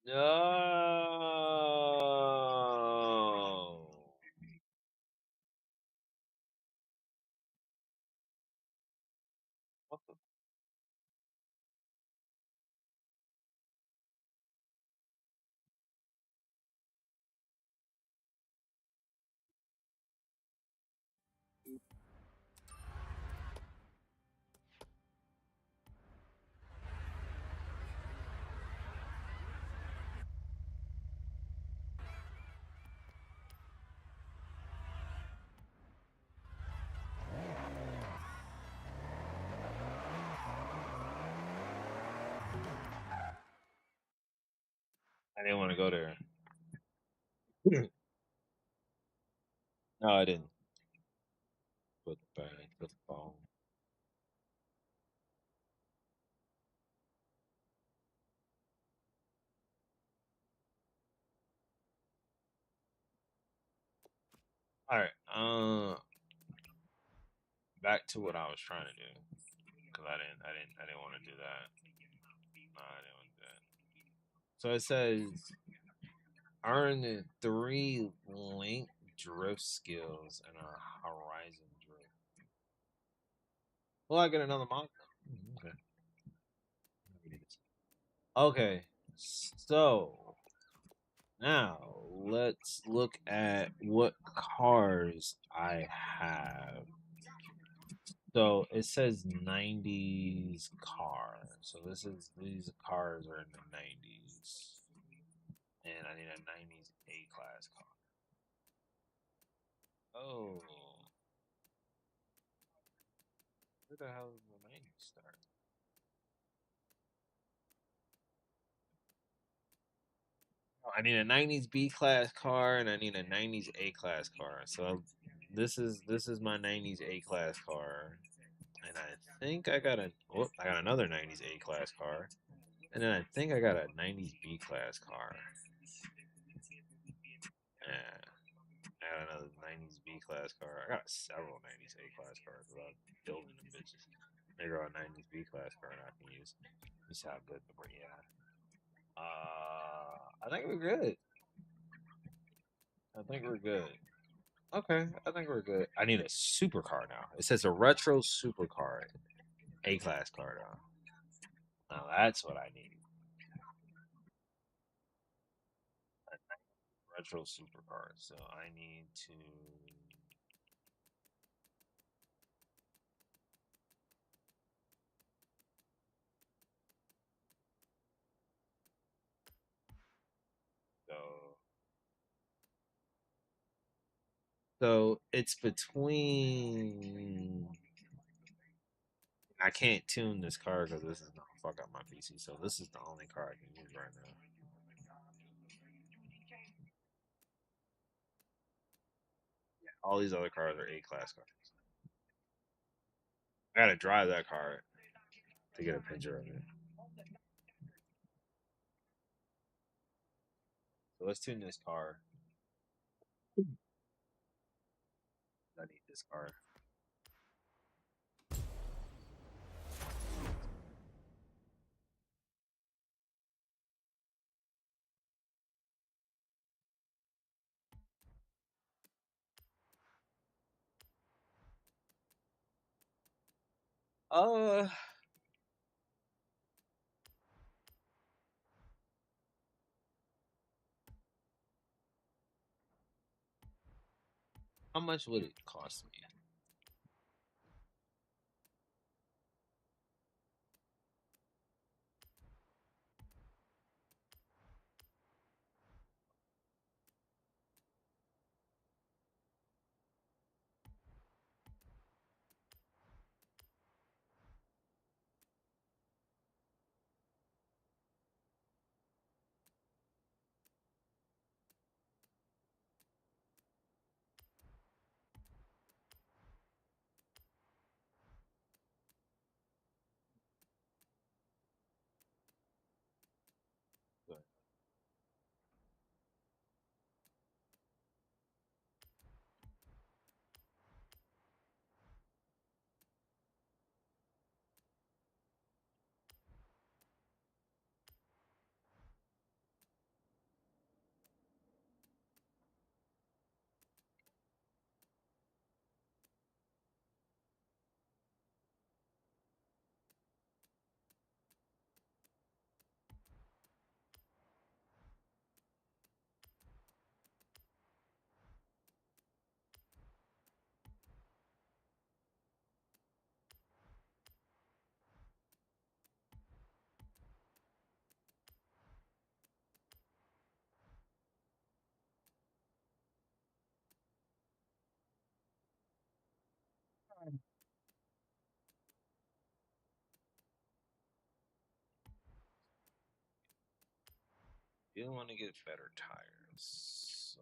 No. What the? I didn't want to go there. No, I didn't. Put the bag, put the phone. All right. Back to what I was trying to do because I didn't want to do that. No, I didn't want to do that. So it says earn the 3 link drift skills and a Horizon drift. Well, I get another month. Okay. Okay. So now let's look at what cars I have. So it says 90s car. So these cars are in the 90s. And I need a 90s A class car. Oh. Where the hell did the 90s start? Oh, I need a 90s B class car and I need a 90s A class car. So this is my 90s A class car. And I think I got another 90s A class car. And then I think I got a 90s B class car. Yeah. I got another 90s B class car. I got several 90s A class cars without building them bitches. Maybe a 90s B class car I can use. You see how good the yeah. I think we're good. I think we're good. Okay, I think we're good. I need a supercar now. It says a retro supercar, A class car now. Now that's what I need. A retro supercar. So I need to. So so it's between. I can't tune this car because this is not fuck up my PC. So this is the only car I can use right now. All these other cars are A class cars. I gotta drive that car to get a picture of it. So let's tune this car. I need this car. Uh, how much would it cost me? You want to get better tires. So.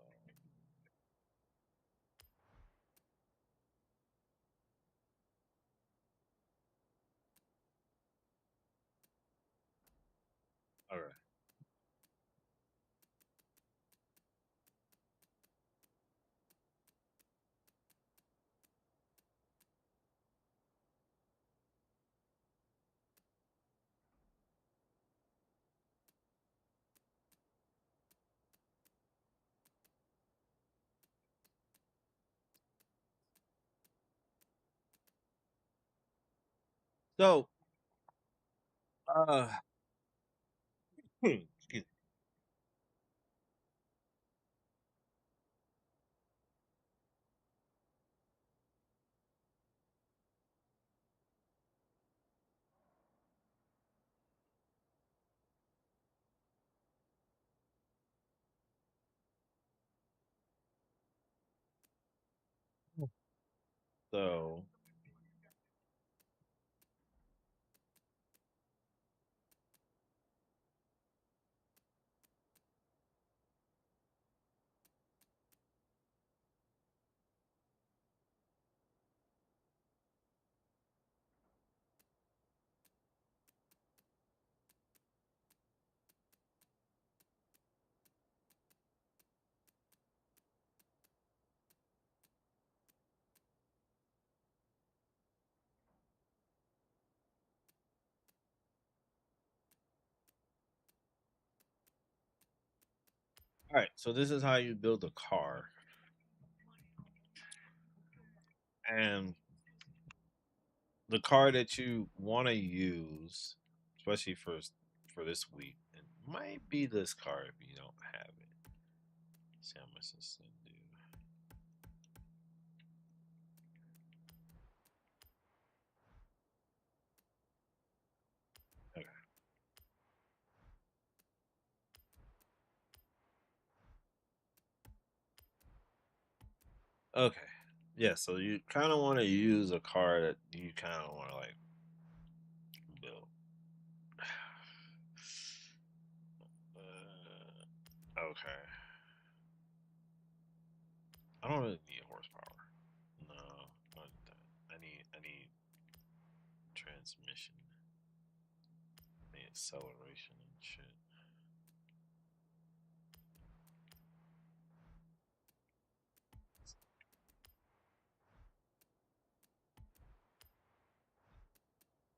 All right. So, uh, excuse me. So, all right. So this is how you build a car, and the car that you want to use, especially for this week, it might be this car if you don't have it. See how much this thing do. Okay. Okay. Yeah. So you kind of want to use a car that you kind of want to like build. Okay. I don't really need horsepower. No, not that. I need transmission, the acceleration and shit.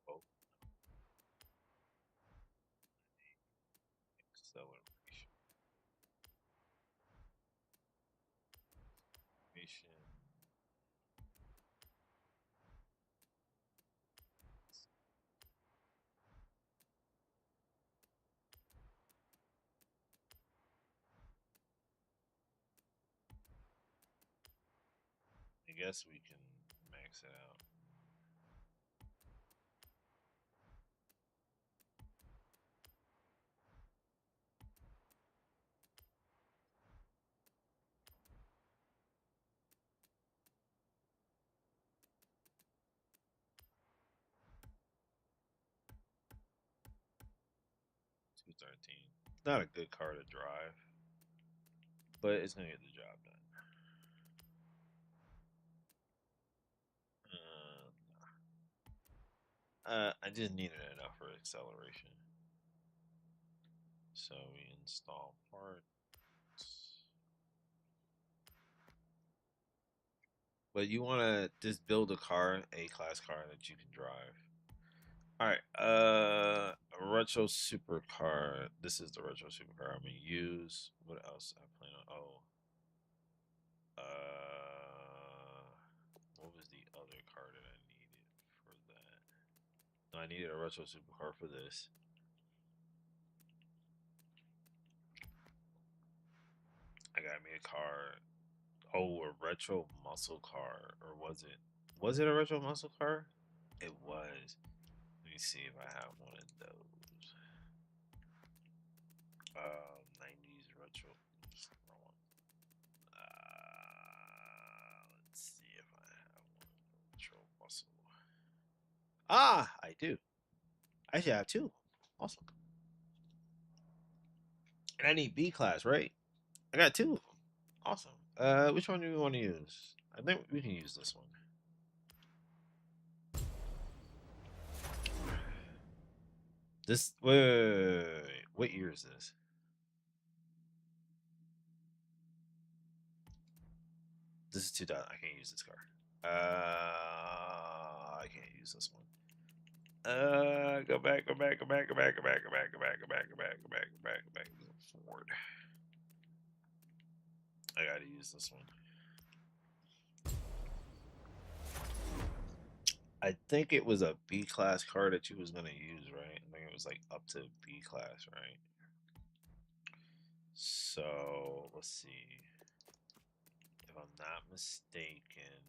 Oh, acceleration. Mission. I guess we can max it out. 213. It's not a good car to drive, but it's gonna get the job done. I just needed enough for acceleration. So we install parts. But you want to just build a car, a class car that you can drive. All right. A retro supercar. This is the retro supercar I'm gonna use. What else I plan on? Oh, what was the other car that I needed for that? No, I needed a retro supercar for this. I got me a car. Oh, a retro muscle car, or was it? Was it a retro muscle car? It was. Let me see if I have one of those. 90s retro. Let's see if I have one retro muscle. Ah, I do. I should have two. Awesome. I need B class, right? I got two of them. Awesome. Which one do we want to use? I think we can use this one. This wait. What year is this? This is 2000. I can't use this car. I can't use this one. Go back, go back, go back, go back, go back, go back, go back, go back, go back, go back, go back, go back. Forward. I gotta use this one. I think it was a B class car that you was gonna use, right? I think it was like up to B class, right? So let's see. If I'm not mistaken,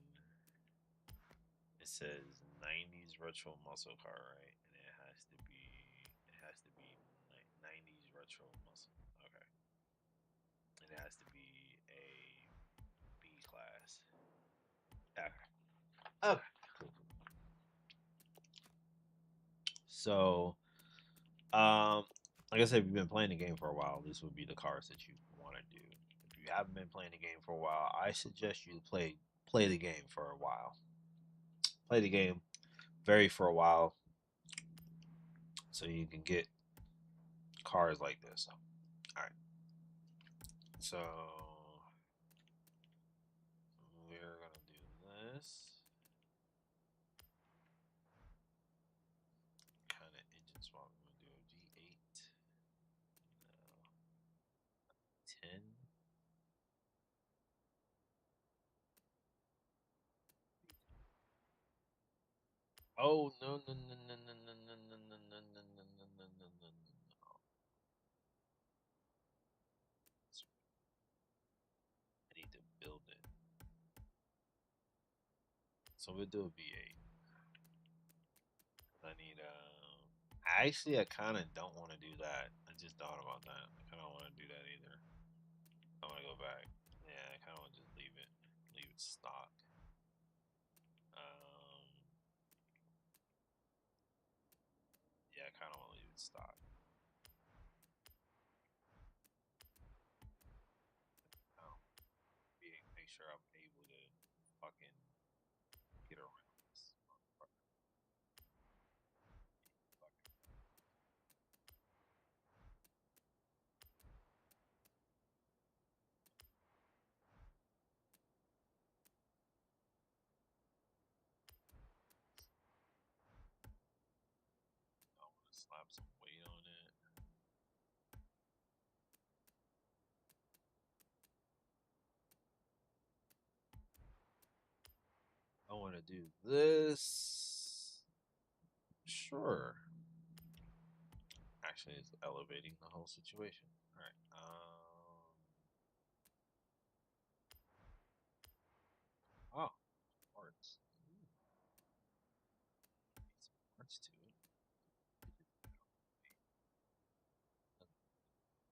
it says 90s retro muscle car, right? And it has to be 90s retro muscle. Okay. And it has to be a B class. Okay. Okay. Cool. So, like I said, if you've been playing the game for a while, this would be the cars that you want to do. If you haven't been playing the game for a while, I suggest you play the game for a while. Play the game very for a while, so you can get cars like this. All right. So we're gonna do this. Kind of engine swap. We're gonna do a V8. No. 10. Oh no no no no no no no no no no no no no no no no no. I need to build it. So we'll do a V8. I need actually I kind of don't want to do that. I just thought about that. I kind of want to do that either. I want to go back. Yeah, I kind of want to just leave it stock. Um, yeah, I kind of want to leave it stock. Make sure I'm able to fucking get around this. I want to slap some weight on it. I want to do this. Sure. Actually, it's elevating the whole situation. All right. Oh, parts. Need some parts to it.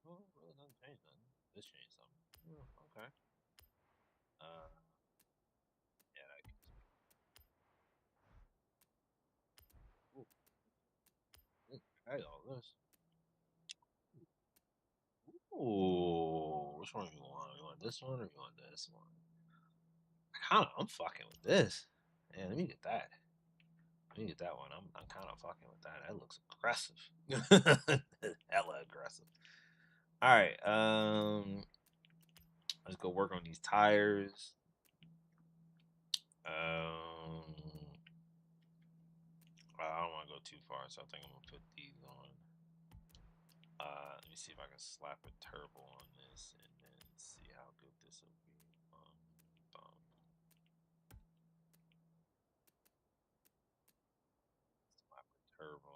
Well, it really doesn't change nothing. This changed something. Oh, okay. Uh, yeah, that gives me. Ooh, I all this. Ooh, which one do you want? You want this one or you want this one? I'm fucking with this. Yeah, let me get that. Let me get that one. I'm kind of fucking with that. That looks aggressive. Hella aggressive. All right. Let's go work on these tires. I don't want to go too far, so I think I'm gonna put these on. Let me see if I can slap a turbo on this and then see how good this will be. Um, slap a turbo.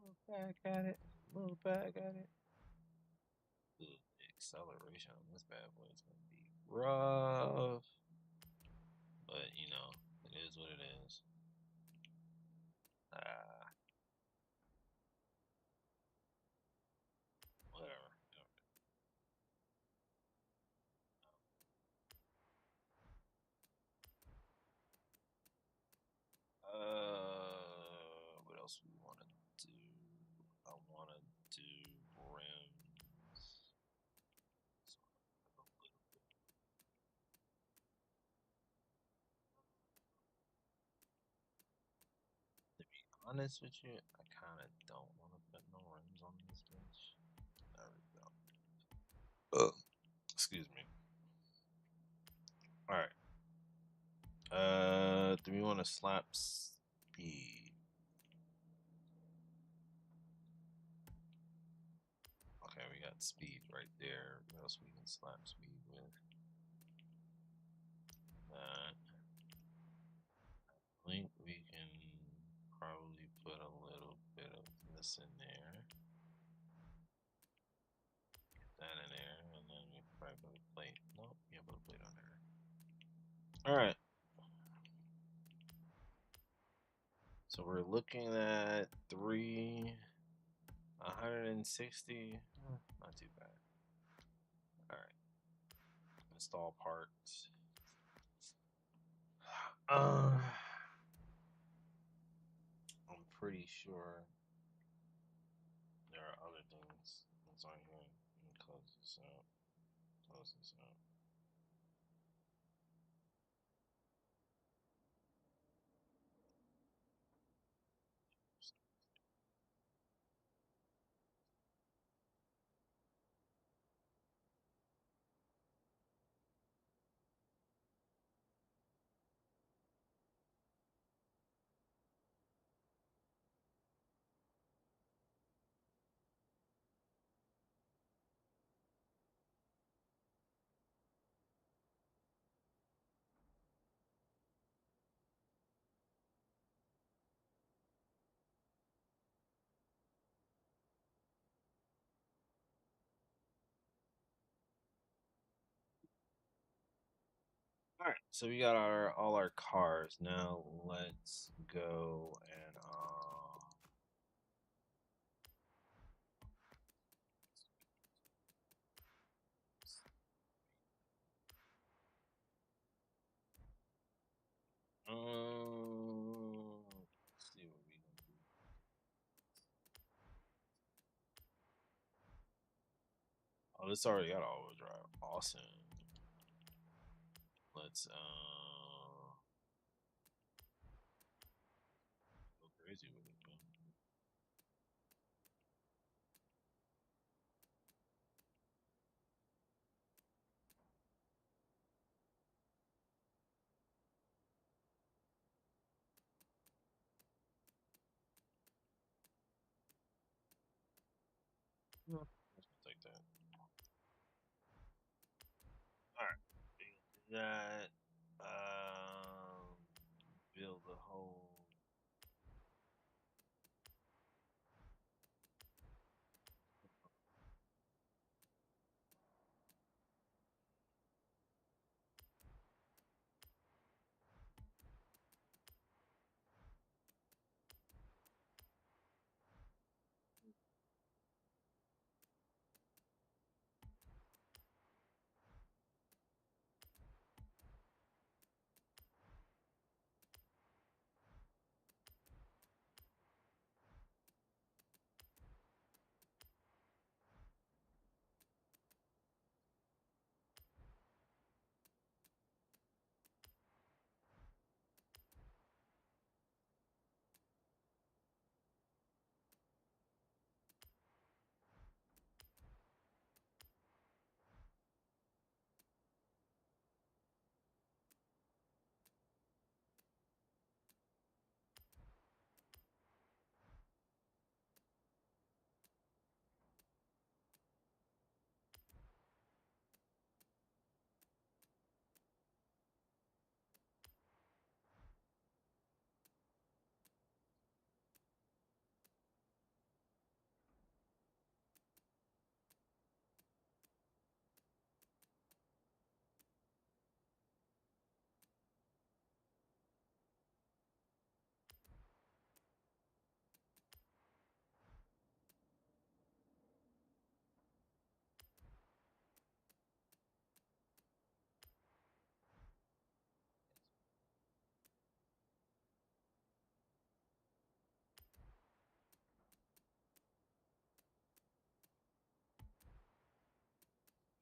Move back at it. Move back at it. The acceleration on this bad boy is gonna be rough, but you know it is what it is. Uh, whatever. honest with you, I kind of don't want to put no rims on this bitch. I really don't. Excuse me. All right. Do we want to slap speed? Okay, we got speed right there. What else we can slap speed with? That. I think we can probably put a little bit of this in there. Get that in there, and then we probably put a plate. Nope, yeah, put a plate on there. All right. So we're looking at 160. Not too bad. All right. Install parts. I'm pretty sure there are other things that's on here. Let me close this out. Close this out. All right, so we got all our cars. Now let's go and let's see what we can do. Oh, this already got all-wheel drive. Awesome. Let's go crazy with it, man. Yeah. Let's take that. All right. Do that. Build the whole.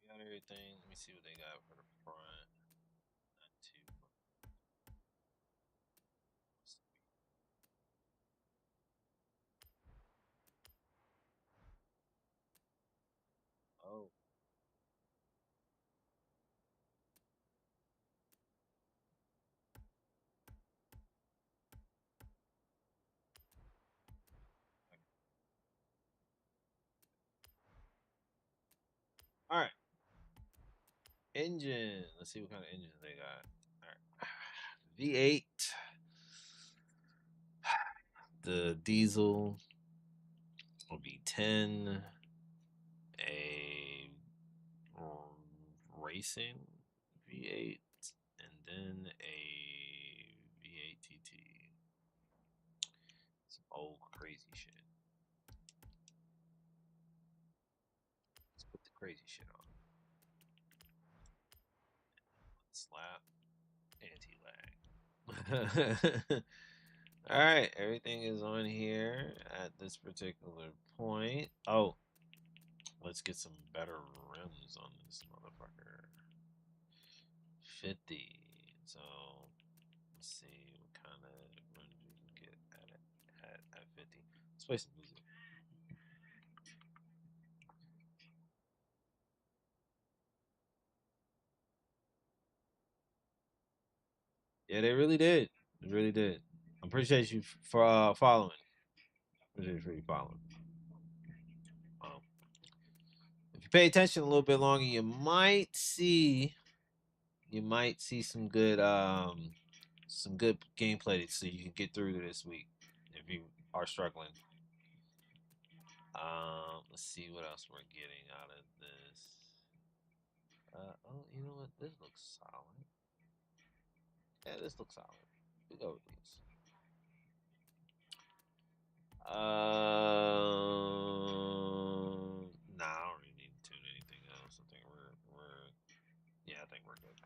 We got everything. Let me see what they got for the front. Not too. All right. Engine. Let's see what kind of engines they got. All right. V8. The diesel will be 10. A racing V8, and then a V8 TT. Some old crazy shit. Let's put the crazy shit on. Slap anti-lag. All right, everything is on here at this particular point. Oh, let's get some better rims on this motherfucker. 50. So let's see what kind of rims we can get at 50. Let's play some music. Yeah, they really did. They really did. I appreciate you for following. Appreciate you for following. Um, if you pay attention a little bit longer, you might see some good gameplay so you can get through to this week if you are struggling. Let's see what else we're getting out of this. Oh, you know what? This looks solid. Yeah, this looks solid. We go with these. Nah, I don't really need to tune anything else. I think I think we're good.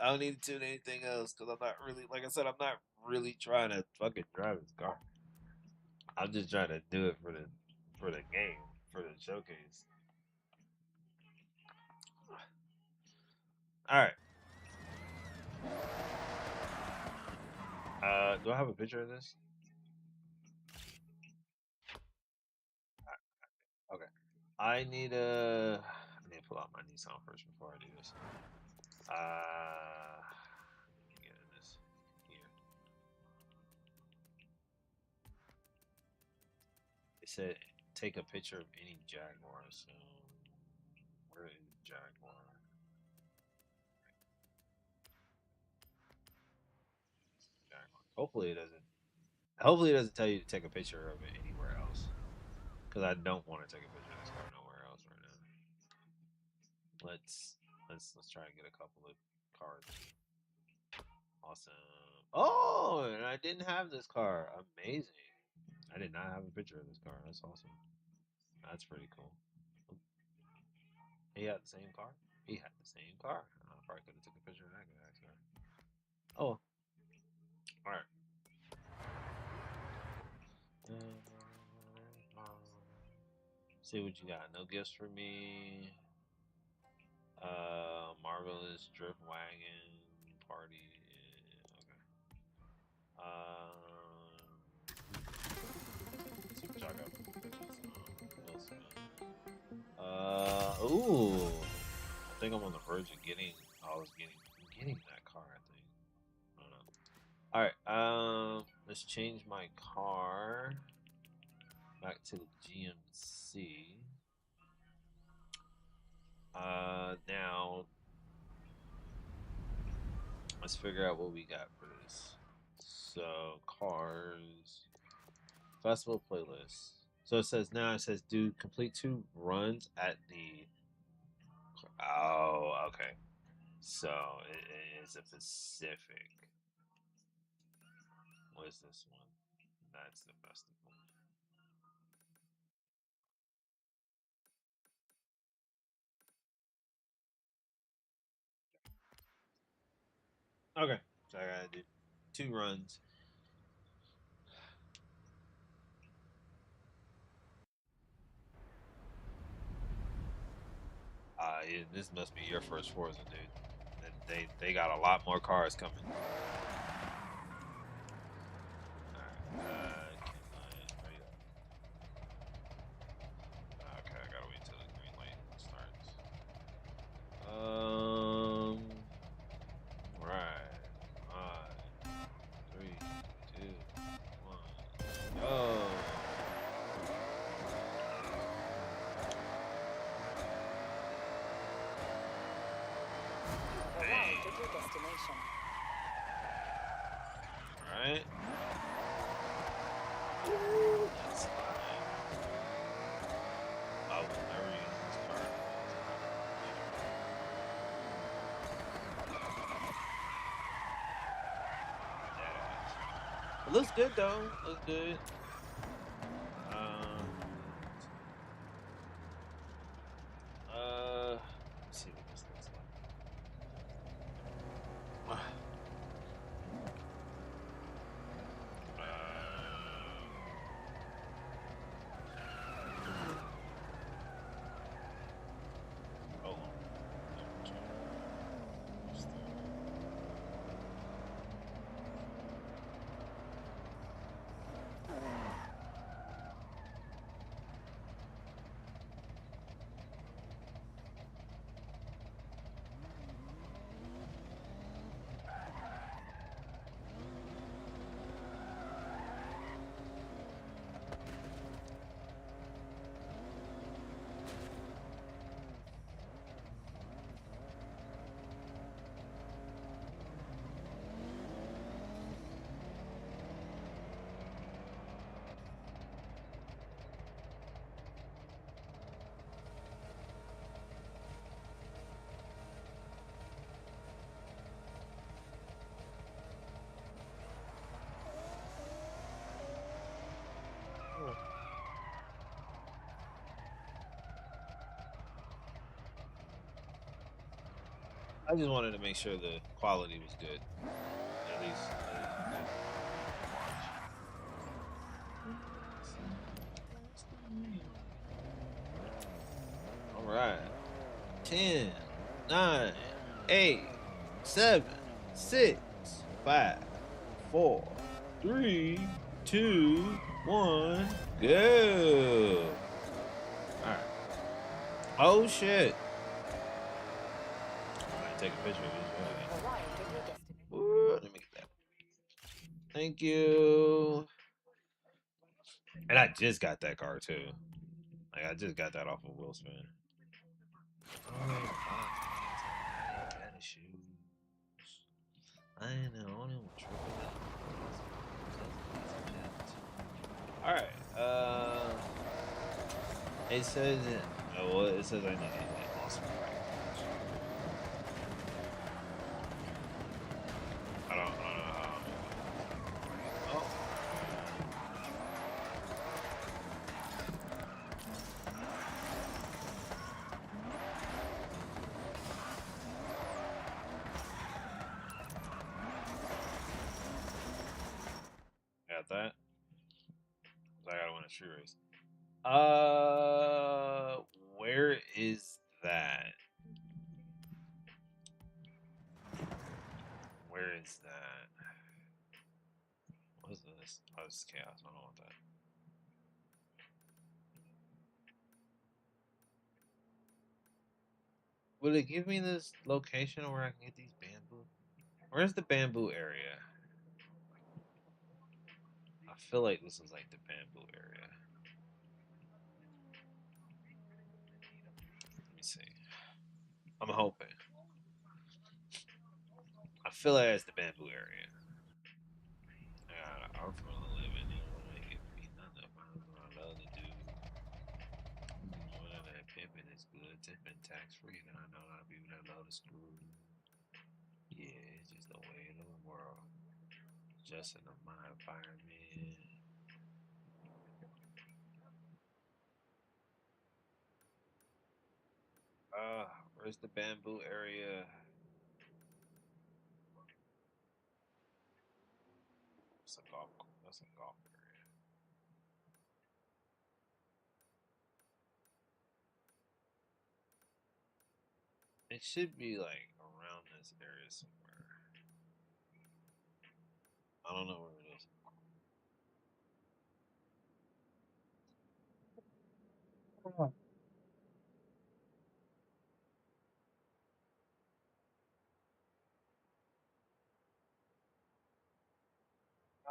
I don't need to tune anything else because I'm not really, like I said, I'm not really trying to fucking drive this car. I'm just trying to do it for the game, for the showcase. All right. Do I have a picture of this? Okay. I need to pull out my Nissan first before I do this. Let me get in this here. It said take a picture of any Jaguar. So where is Jaguar? Jaguar. Hopefully it doesn't tell you to take a picture of it anywhere else. Because I don't want to take a picture of this car nowhere else right now. Let's try and get a couple of cars. Awesome. Oh, and I didn't have this car. Amazing. I did not have a picture of this car. That's awesome. That's pretty cool. He had the same car. He had the same car. I probably could have took a picture of that guy. Oh, all right. See what you got. No gifts for me. Marvelous drift wagon party. Okay. See what y'all got for pictures. Ooh. I think I'm on the verge of getting. Getting that car. I think. I don't know. All right. Let's change my car back to the GMC. Now let's figure out what we got for this. So cars, festival playlist. So it says do complete 2 runs at the. Oh, okay. So it is a Pacific. What is this one? That's the festival. Okay, so I gotta do 2 runs. This must be your first Forza, dude. They got a lot more cars coming. Okay, I gotta wait till the green light starts. Right. 5, 3, 2, 1, go. your destination. Alright. Ooh, that's fine. I will never use this card. It looks good though. Looks good. Let's see what this looks like. Hold on. I just wanted to make sure the quality was good. At least. All right. 10, 9, 8, 7, 6, 5, 4, 3, 2, 1, go. All right. Oh shit. Take a picture of this. Ooh, let me get that. Thank you. And I just got that car too. Like I just got that off of Will Spin. I ain't the only one tripping out. Alright, it says well, it says I need an awesome practice. I don't know how. Oh. Got that. I gotta win a street race. Where is that? Where is that? What is this? Oh, this is chaos. I don't want that. Would it give me this location where I can get these bamboo? Where's the bamboo area? I feel like this is like the bamboo area. Let me see. I'm hoping. I feel like it's the bamboo area. I'm for a living. You don't want to give me nothing. I love to do. More than that pimping is good. Tipping tax free. And I know a lot of people that love to screw. Yeah, it's just the way of the world. Just in my environment. Where's the bamboo area? That's a golf. That's a golf area. It should be like around this area somewhere. I don't know where it is.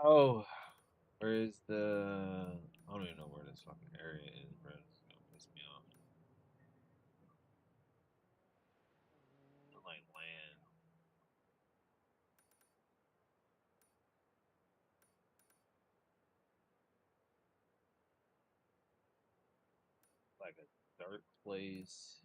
Oh, where is the? I don't even know where this fucking area is, bro. It's gonna piss me off. Like land. like a dirt place.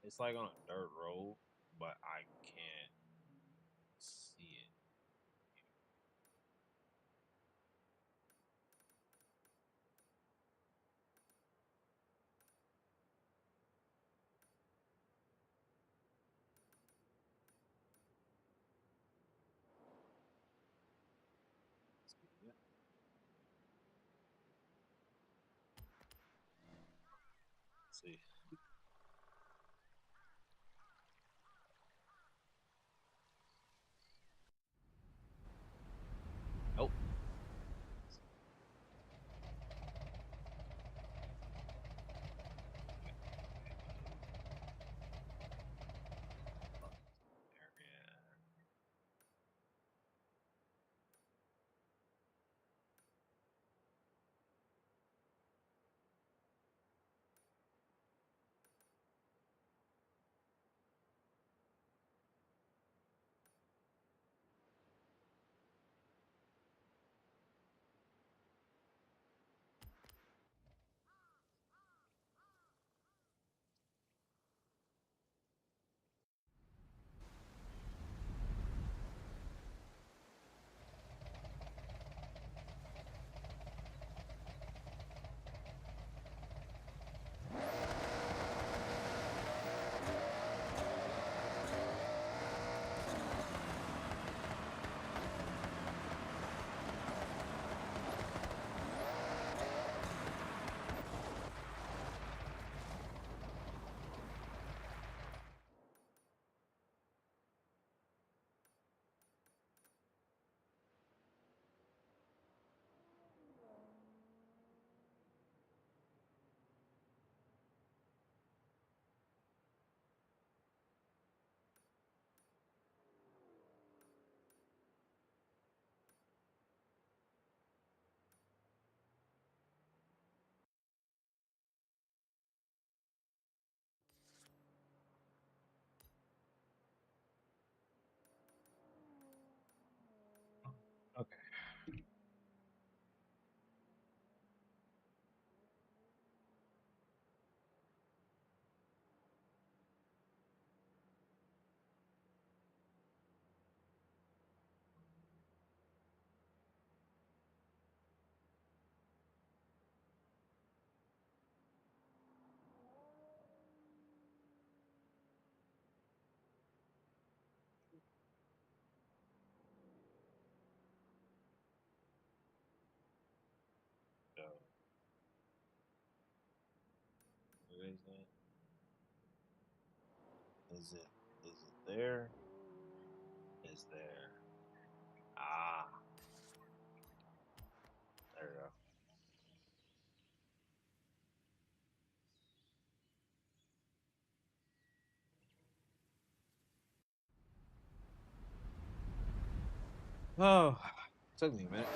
It's like on a dirt road, but I can't see it. See it? See. Oh. Okay. So, where is it? Is it? Is it there? Is there? Ah, there we go. Oh, took me a minute.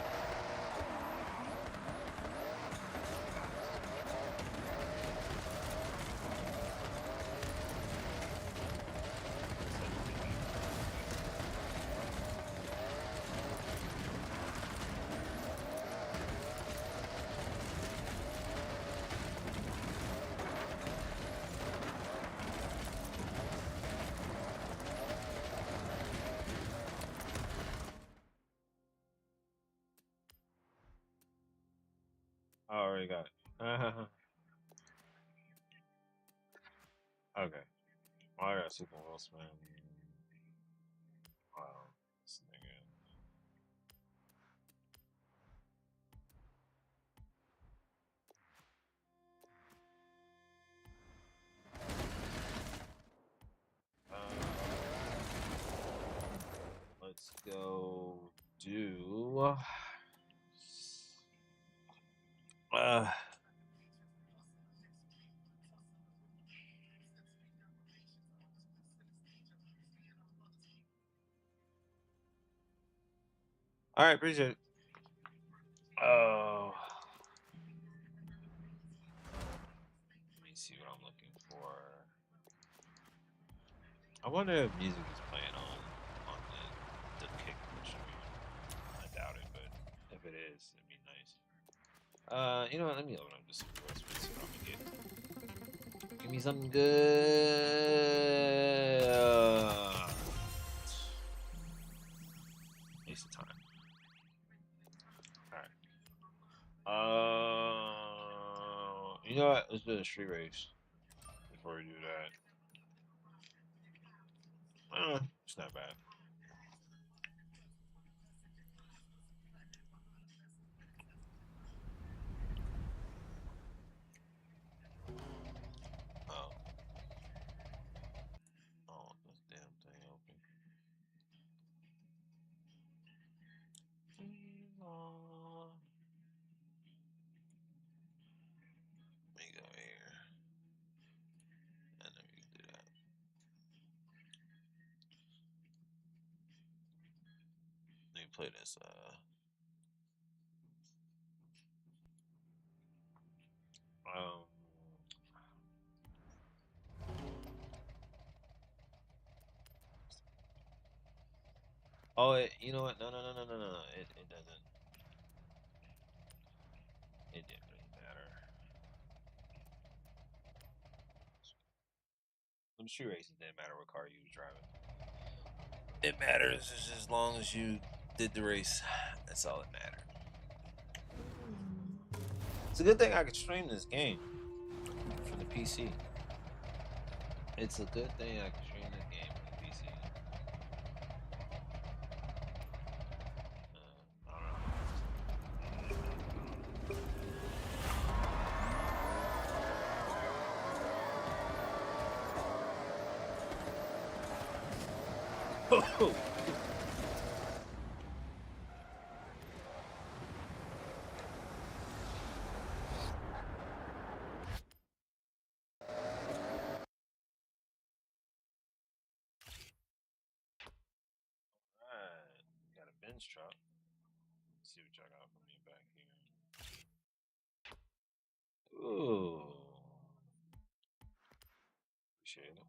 got? Uh-huh. Okay. I got Super Wolfman. Wow. This nigga. Let's go do. Uh, all right, appreciate it. Oh, let me see what I'm looking for. I wonder if music is playing on the kick machine. I doubt it, but if it is, it'd be nice. You know what? Let me open up this real quick, see what I'm gonna get. Give me something good. Waste of time. All right. You know what? Let's do a street race before we do that. It's not bad. Oh. Oh, this damn thing open. Let me go here. And then we can do that. Let me play this, oh, you know what? No. It doesn't. It didn't really matter. Them street races didn't matter what car you was driving. It matters as long as you did the race. That's all that matters. It's a good thing I could stream this game from the PC. It's a good thing I can stream this game from the PC. I don't know. Alright, got a bench truck. Let's see what y'all got for me back here. Ooh. Appreciate it.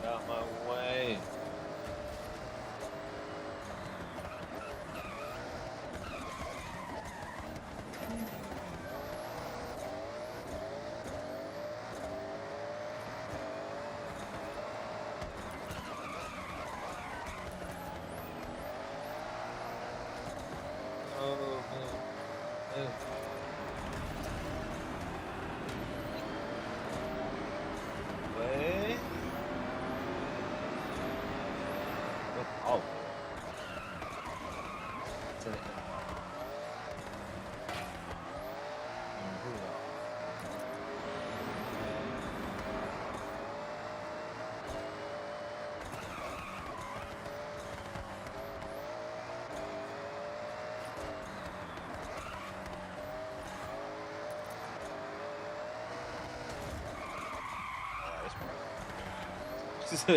Get out my way. Oh, man. Way. Oh. To the end. I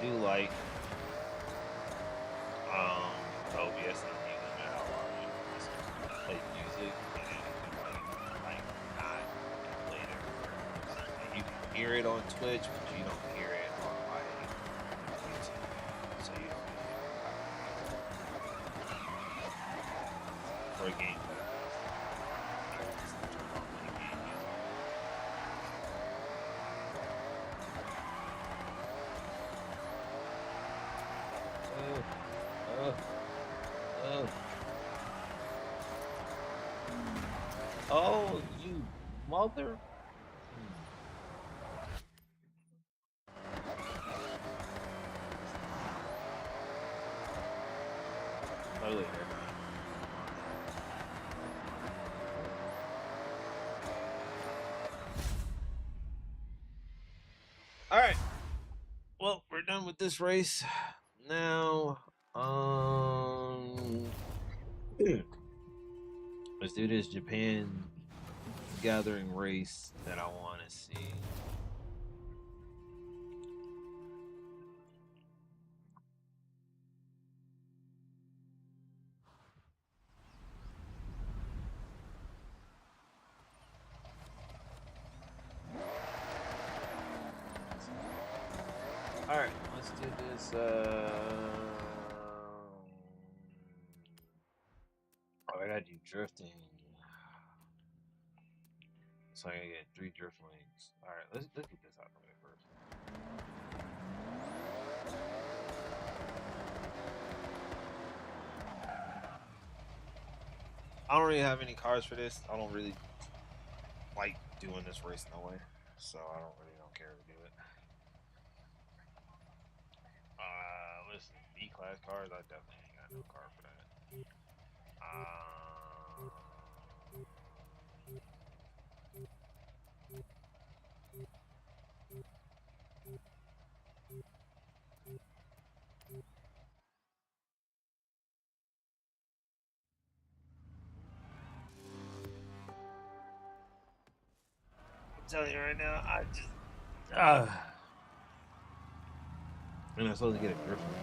do like OBS and music, no matter how long you just play music and then you can like not play it everywhere. And you can hear it on Twitch, but you don't hear it on like YouTube. So you don't for a game. mother. Later. All right. Well, we're done with this race. Now, let's do this Japan gathering race that I want to see. All right, let's do this. Oh, I gotta do drifting. So I gotta get 3 drift lanes. All right, let's get this out of the way first. I don't really have any cars for this. I don't really like doing this race no way, so I don't care to do it. Listen, B class cars, I definitely ain't got no car for that. I'm telling you right now, I just and I'm supposed to get a drift lane.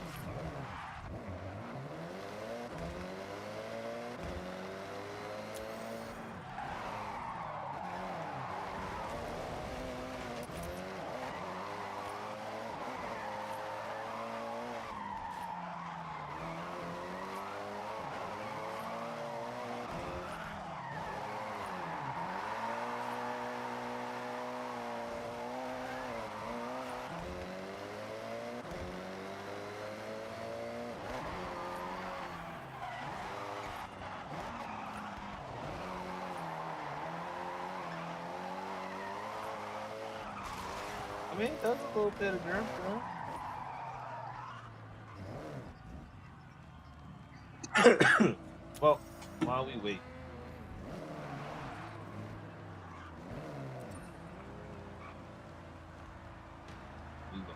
I mean, it does a little bit of drift, though. Well, while we wait. We go.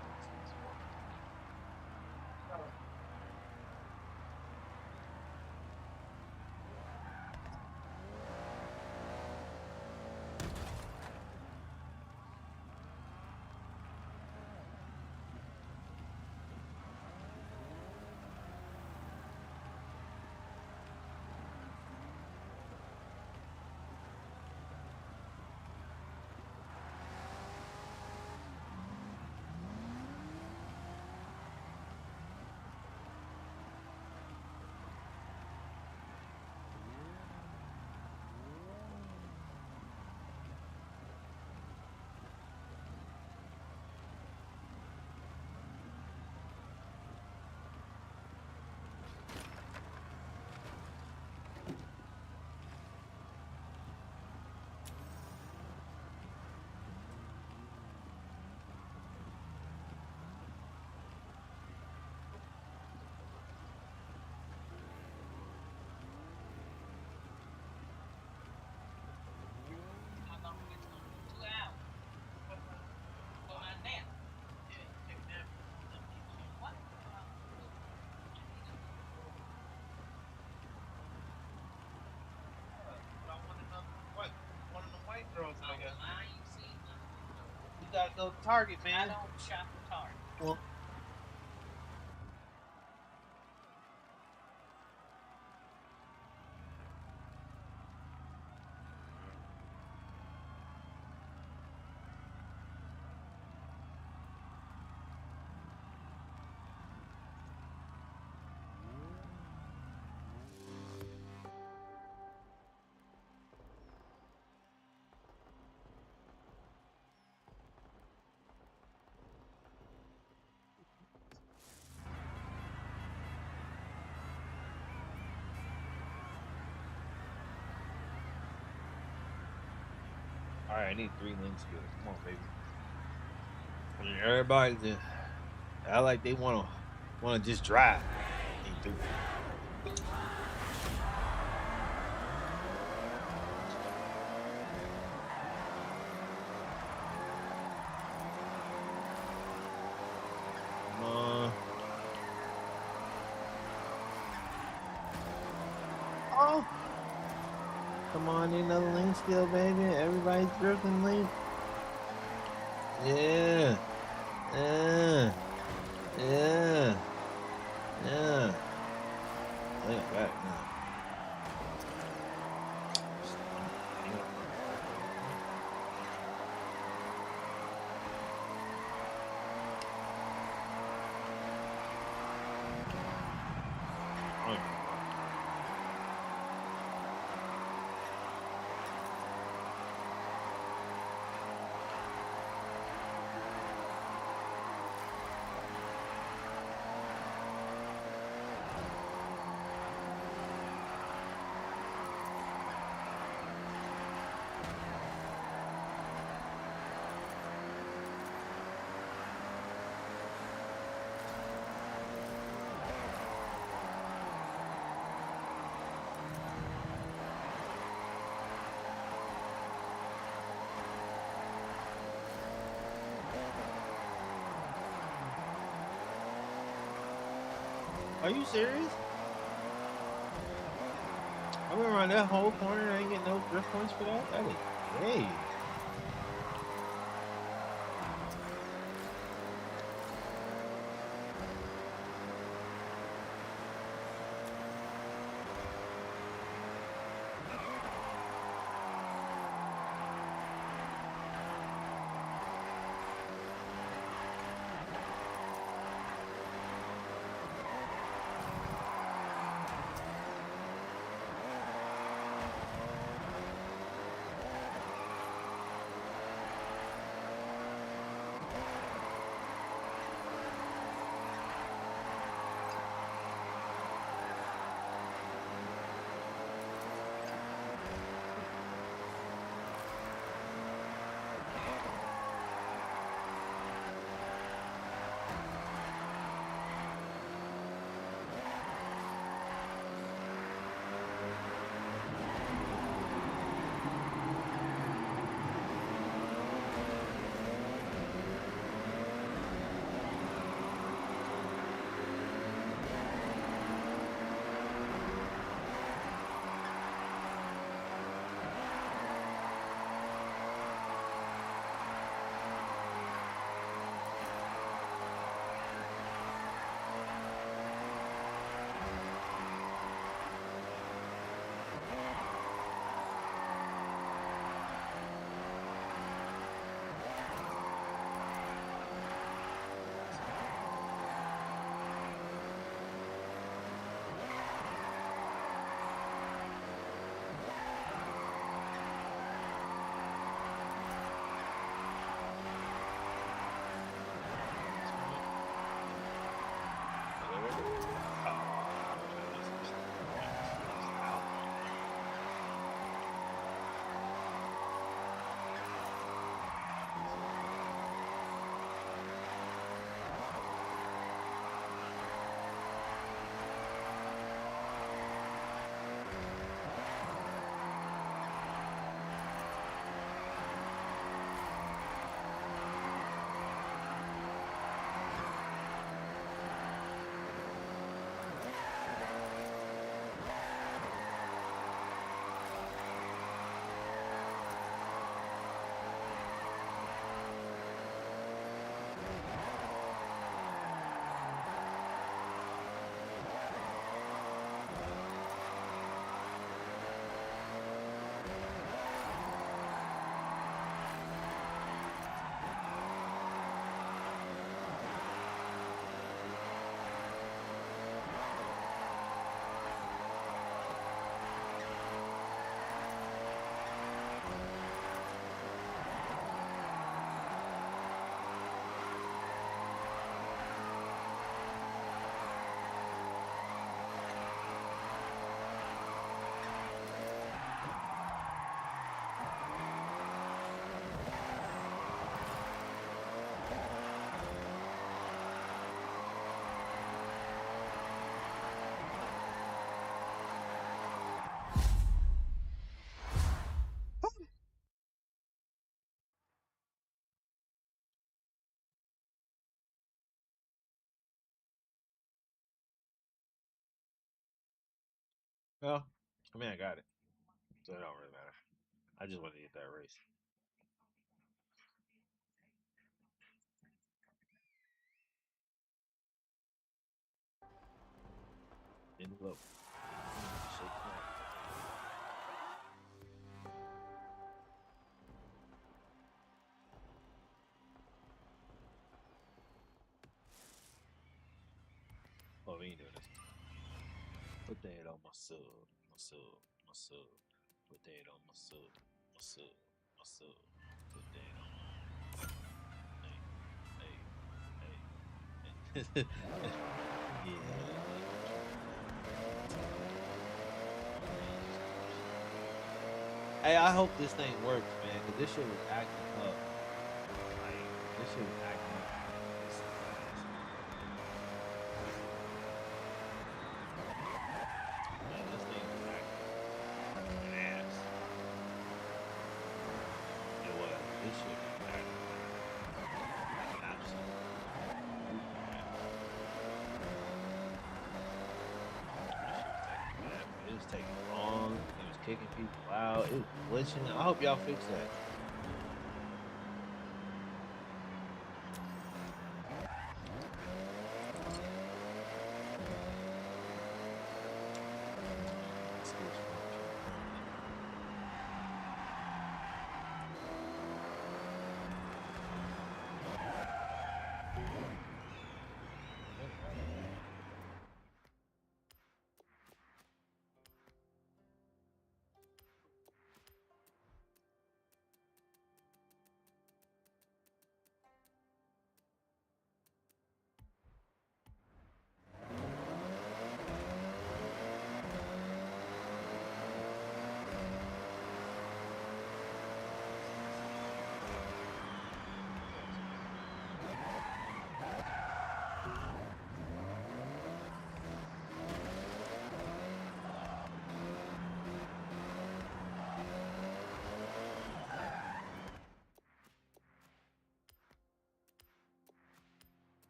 One of the white girls, I guess. You gotta go to Target, man. I don't shop at Target. Well, right, I need 3 links good. Come on, baby. I mean, everybody just act like they wanna just drive. Ain't do it. Come on. Oh, come on, need another link skill, baby. Everybody's drifting link. Yeah. Yeah. Yeah. Yeah. I got back now. Are you serious? I went around that whole corner and I ain't getting no drift points for that? That is gay. Well, I mean, I got it, so it don't really matter. I just wanted to get that race. In the low. Shake it out. Oh, we ain't doing this. Put that on my sub, my sub, my sub. Put that on my sub, my sub, my sub. Put that on my. Hey, hey, hey. Yeah. Hey, I hope this thing works, man, because this shit was acting up. Like, this shit was acting up. Man, this thing was acting ass. It was. This shit was acting absolutely ass. It was taking long. It was kicking people out. It was glitching. I hope y'all fix that.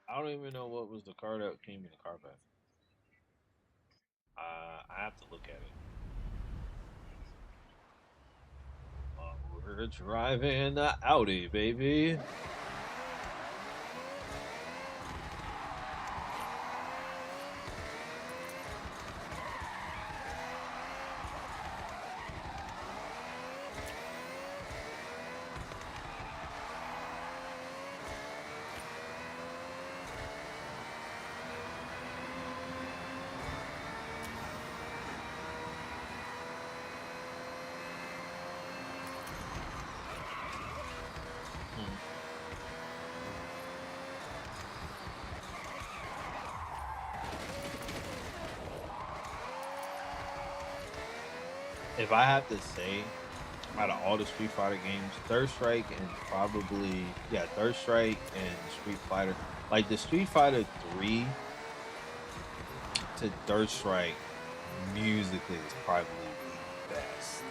I don't even know what was the car that came in the car pack. I have to look at it. We're driving the Audi, baby. If I have to say, out of all the Street Fighter games, Third Strike and probably Third Strike and Street Fighter, like the Street Fighter 3 to Third Strike musically is probably the best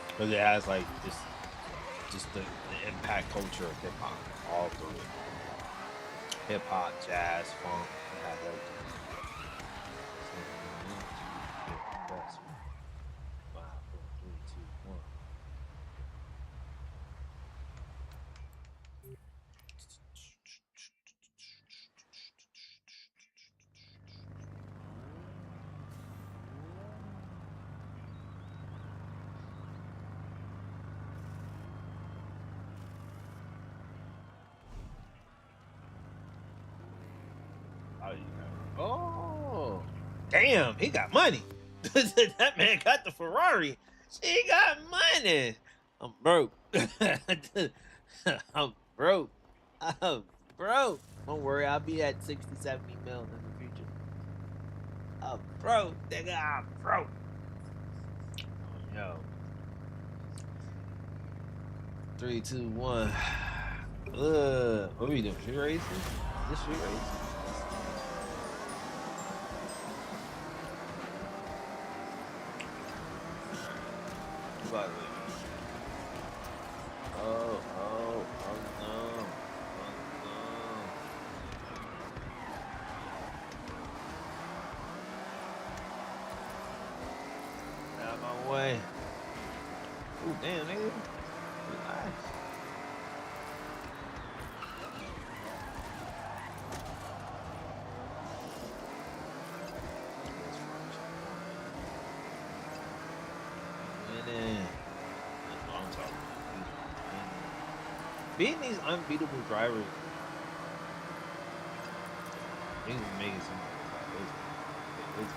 because it has like just the impact culture of hip hop all through it. Hip hop, jazz, funk, it has everything. So, best. 5, 4, 3, 2, 1. Oh, oh, damn, he got money. That man got the Ferrari. He got money. I'm broke. I'm broke. I'm broke. Don't worry, I'll be at 60, 70 mil in the future. I'm broke, nigga. I'm broke. Yo. 3, 2, 1. What are we doing? Street racing? This street racing. By the way. Oh no. way. Ooh, damn, nigga. Relax. Winning. That's what I'm talking about. Being these unbeatable drivers, these are making some it's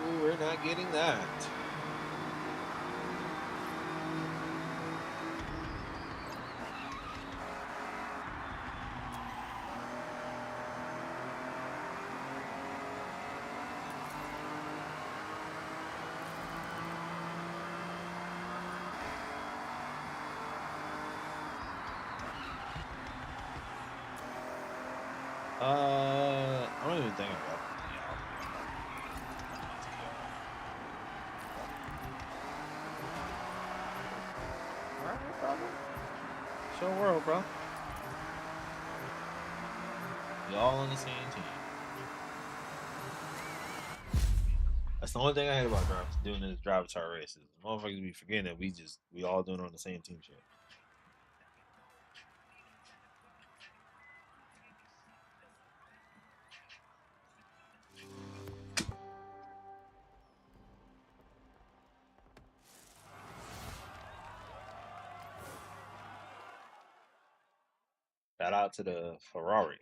Ooh, we're not getting that. I don't even think I got Alright, brother. Show world, bro. We all on the same team. That's the only thing I hate about doing this driver chart races. Motherfuckers be forgetting that we all doing it on the same team shit. Shout out to the Ferrari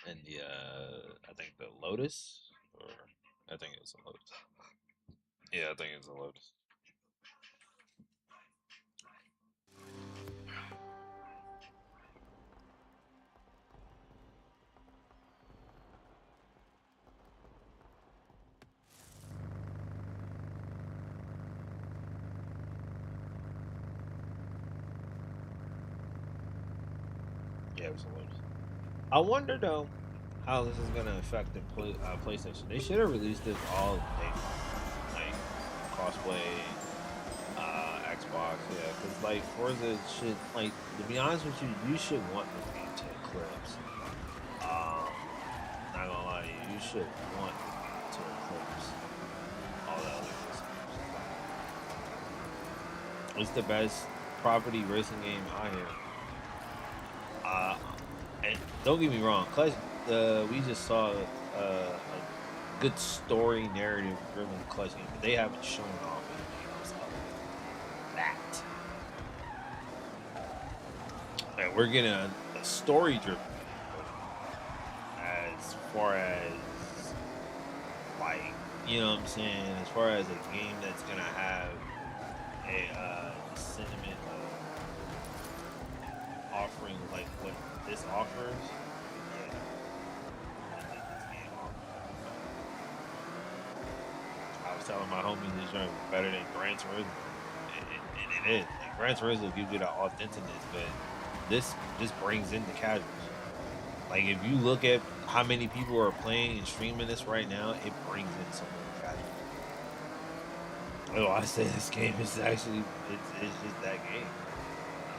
and the I think the Lotus, or I think it's a Lotus. Yeah, I think it's a Lotus. Yeah, it was a Lotus. I wonder though how this is gonna affect the PlayStation. They should have released this all day, like crossplay, Xbox. Yeah, because like Forza should, like, to be honest with you, you should want this game to eclipse. Not gonna lie to you, you should want this game to eclipse all the other games. It's the best property racing game out here. And don't get me wrong, Clutch. We just saw a good story, narrative-driven Clutch game, but they haven't shown off anything else other than that. And we're getting a story-driven game as far as, like, you know what I'm saying, as far as a game that's gonna have a sentiment of offering like what this offers. Yeah. This game offers. I was telling my homies this joint was better than Gran Turismo, and it is. Like, Gran Turismo gives you that authenticness, but this brings in the casuals. Like, if you look at how many people are playing and streaming this right now, it brings in some of the casuals. Oh, I say this game is actually it's just that game.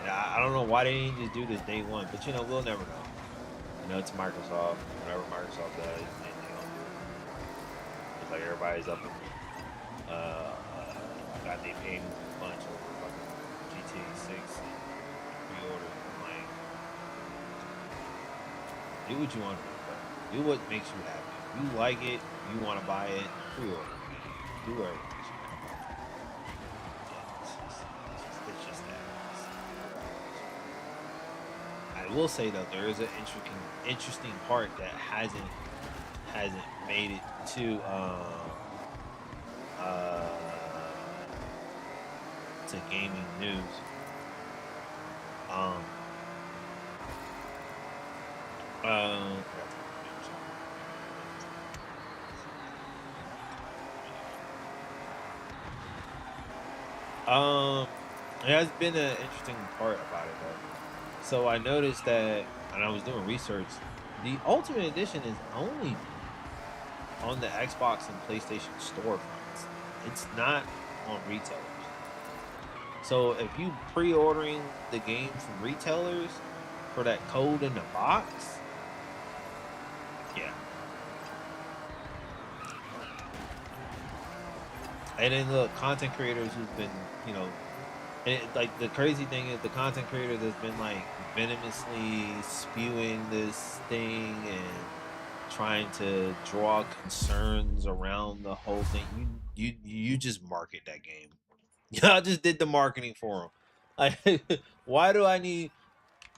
And I don't know why they didn't just do this day one, but you know, we'll never know. You know, it's Microsoft. Whatever Microsoft does, they gonna do. It's like everybody's up in got they paid a bunch over fucking GTA 6 and pre-orders. I'm like, do what you want to do, bro. Do what makes you happy. If you like it, you want to buy it, pre-order it, man. Do whatever makes you happy. It's just that. I will say though, there is an interesting part that hasn't made it uh, to gaming news. Um, uh, it has been an interesting part about it though. So I noticed that, and I was doing research. The Ultimate Edition is only on the Xbox and PlayStation storefronts. It's not on retailers. So if you pre-ordering the game from retailers for that code in the box, yeah. And then look, content creators who've been, you know, like the crazy thing is the content creator that's been like venomously spewing this thing and trying to draw concerns around the whole thing. You just market that game. Y'all just did the marketing for them. Like, why do I need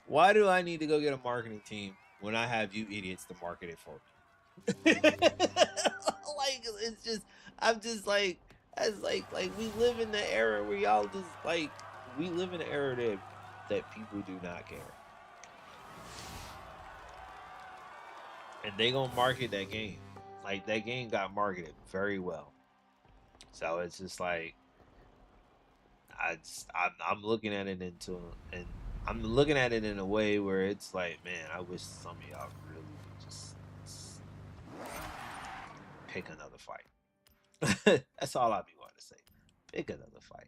to go get a marketing team when I have you idiots to market it for me? Like it's just I'm just like as like we live in the era where y'all just like we live in an era that people do not care. And they gonna market that game. Like that game got marketed very well. So it's just like I'm looking at it and I'm looking at it in a way where it's like, man, I wish some of y'all really would just pick another fight. That's all I be wanting to say. Pick another fight,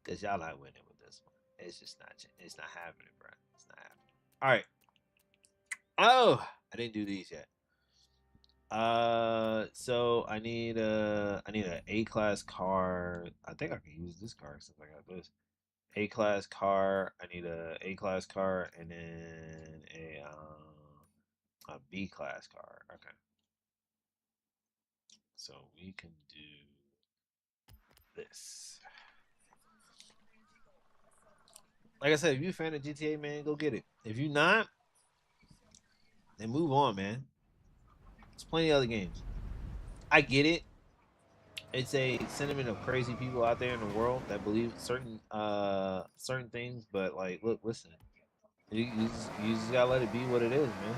cause y'all not winning with this one. It's just not. It's not happening, bro. It's not happening. All right. Oh, I didn't do these yet. So I need a A class car. I think I can use this car since I got this. A class car. I need a A class car and then a B class car. Okay. So we can do this. Like I said, if you're a fan of GTA, man, go get it. If you're not, then move on, man. There's plenty of other games. I get it. It's a sentiment of crazy people out there in the world that believe certain things, but like, look, listen, you just gotta let it be what it is, man.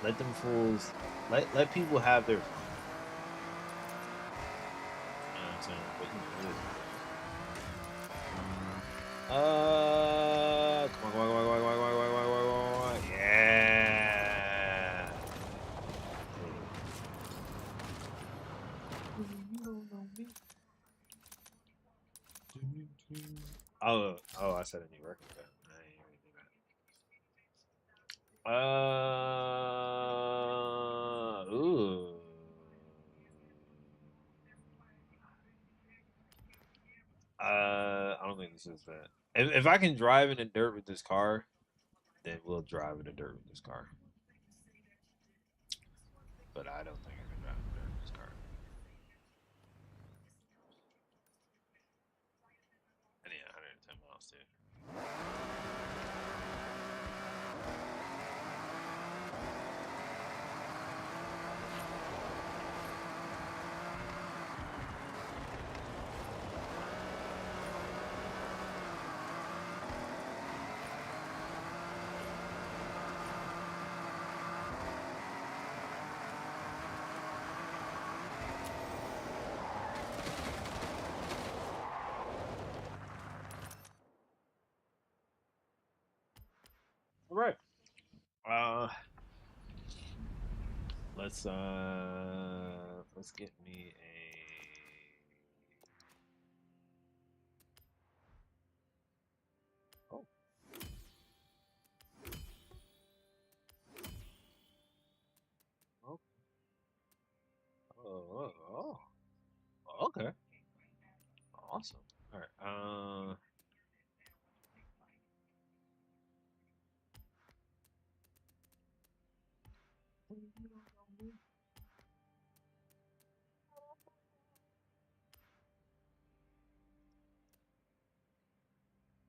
Let them fools, let people have their fun. You know what I'm saying? But you know, it is what it is. Come on, come on, come on, come on, come on, come on, come on, come on, come on. Yeah. You don't know me. Oh, I said a new record. Okay. I ain't even do that. Ooh. I don't think this is that. If I can drive in the dirt with this car, then we'll drive in the dirt with this car. But I don't think I can drive in the dirt with this car. I need 110 miles too. All right. Uh, let's get me a.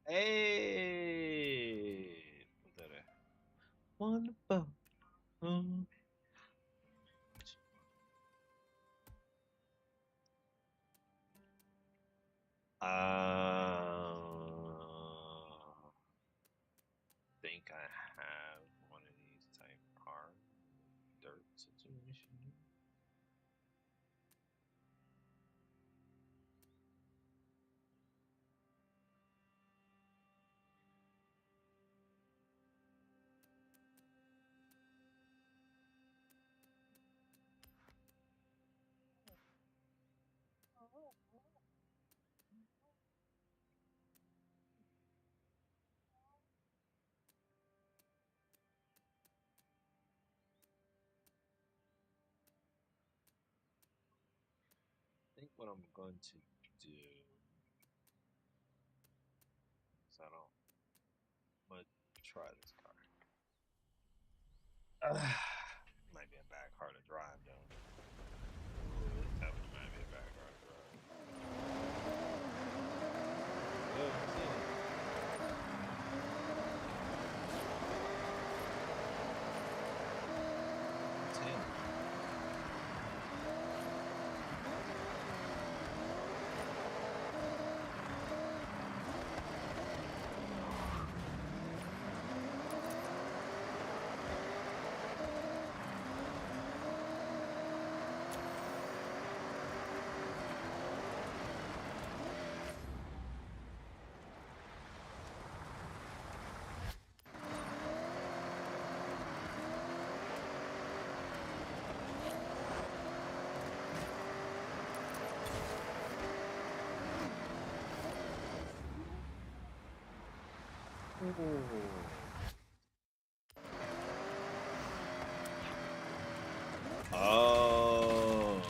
Hey, what's that? Wonderful. Mm. Think I have one of these type hard dirt situation. I think what I'm going to do is I'm gonna try this car. Might be a bad car to drive though. Ooh, this definitely might be a bad car to drive. Ten. Oh.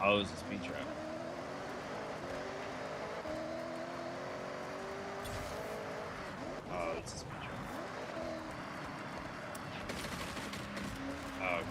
Oh, it's a speed trap. Oh, it's a speed trap. Oh, okay.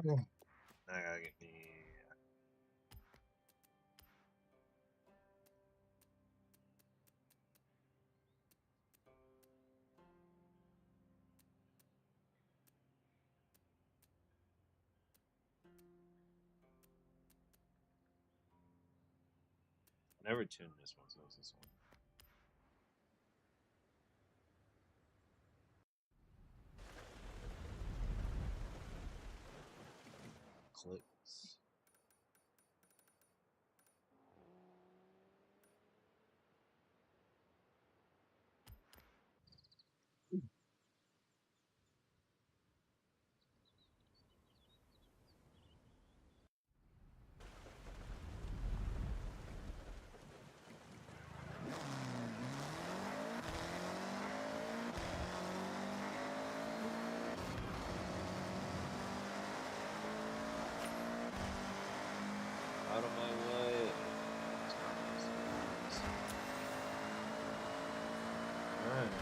Oh. Now I gotta get me. I never tuned this one, so it's this one. Clicks. Out of my way. Alright.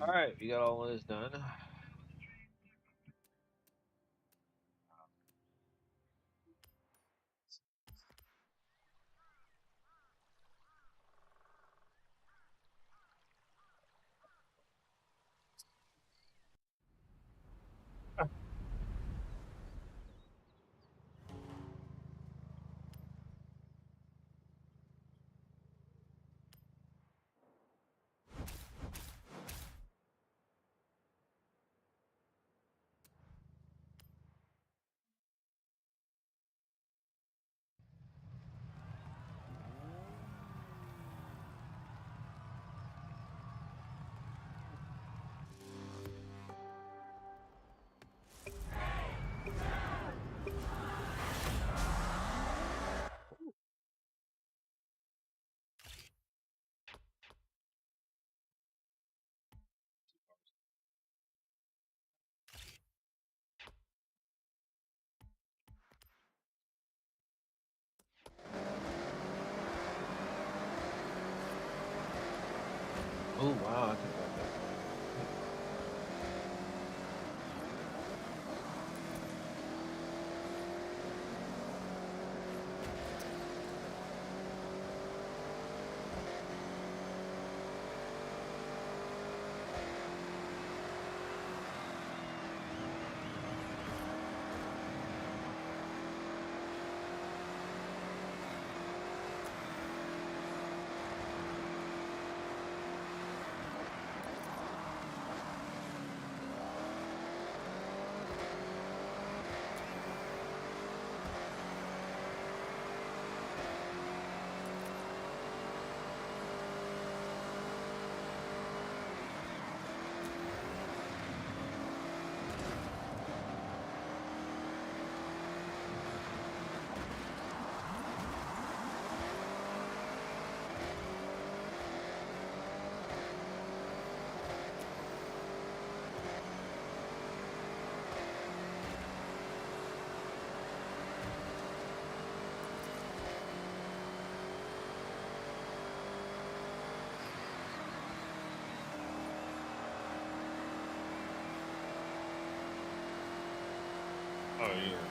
Alright, we got all of this done. Oh wow, I think about that. Oh yeah.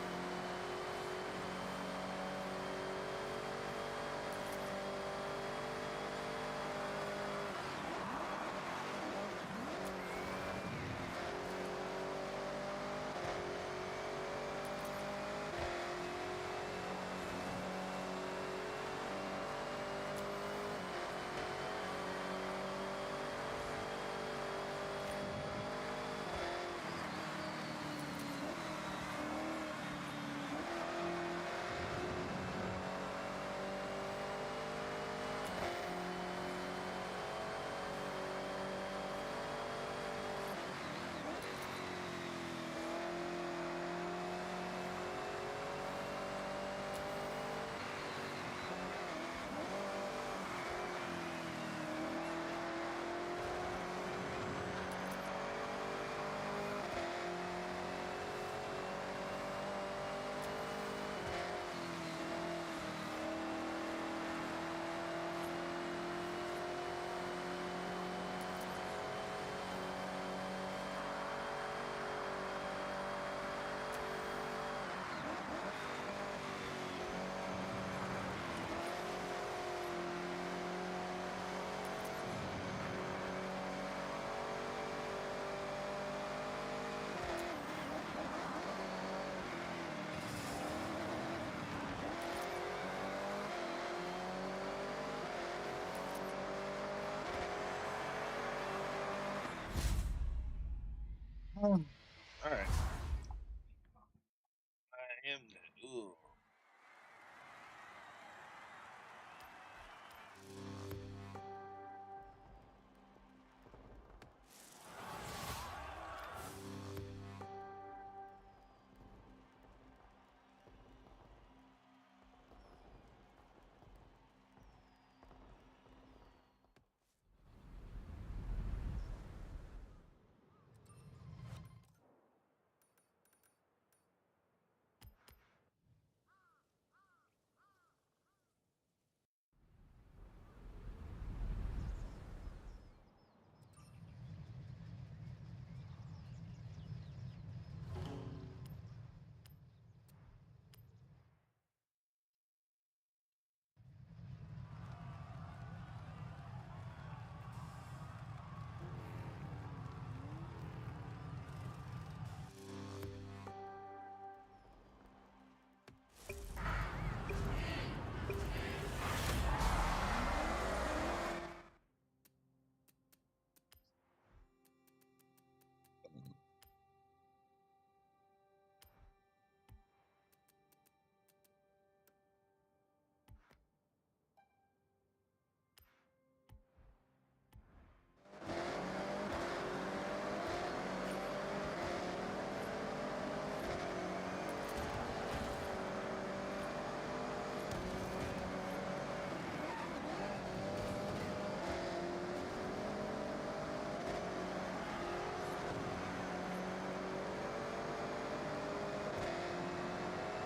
All right. I am the ooh.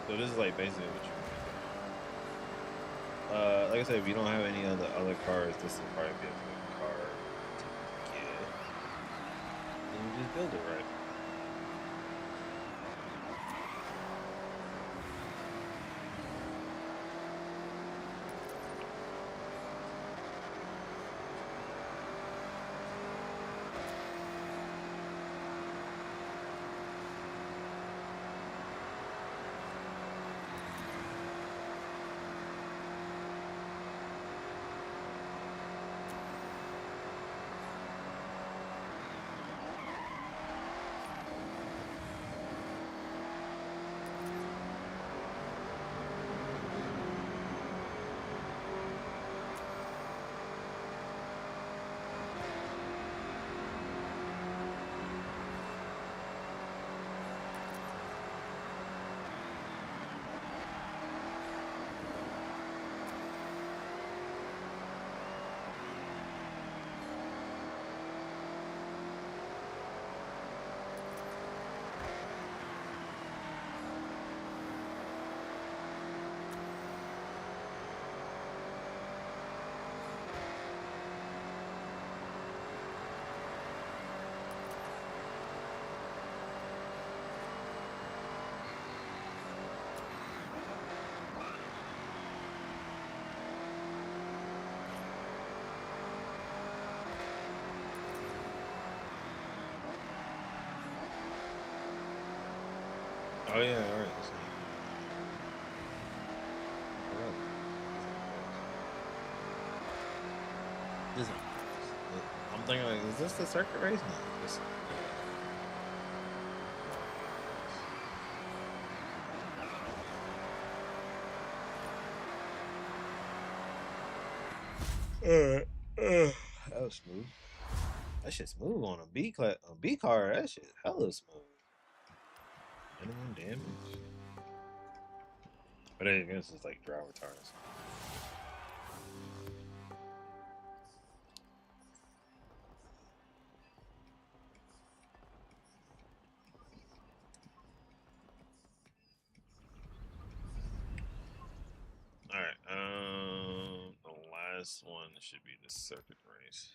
So this is like basically what you want to do. Like I said, if you don't have any other cars, this will probably be a good car just build it right. Oh yeah, all right. This- I'm thinking like, is this the circuit race? No, this. That was smooth. That shit's smooth on a B class, a B car. That shit hella smooth. Minimum damage. But I guess it's like driver tires. All right. The last one should be the circuit race,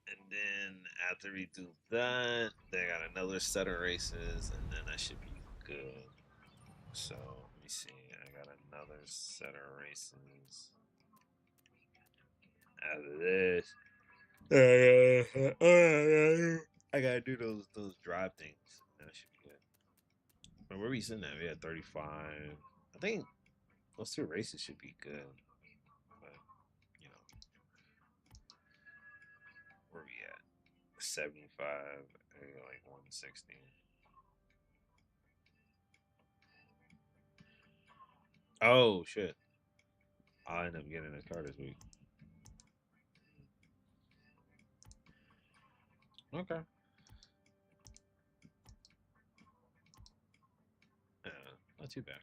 and then after we do that, they got another set of races, and then that should be good. So let me see. I got another set of races after this. I gotta do those drive things. That should be good. But where we sitting at? We had 35. I think those two races should be good. But you know, where we at? 75. Like 160. Oh shit! I'll end up getting a car this week. Okay. Yeah, not too bad.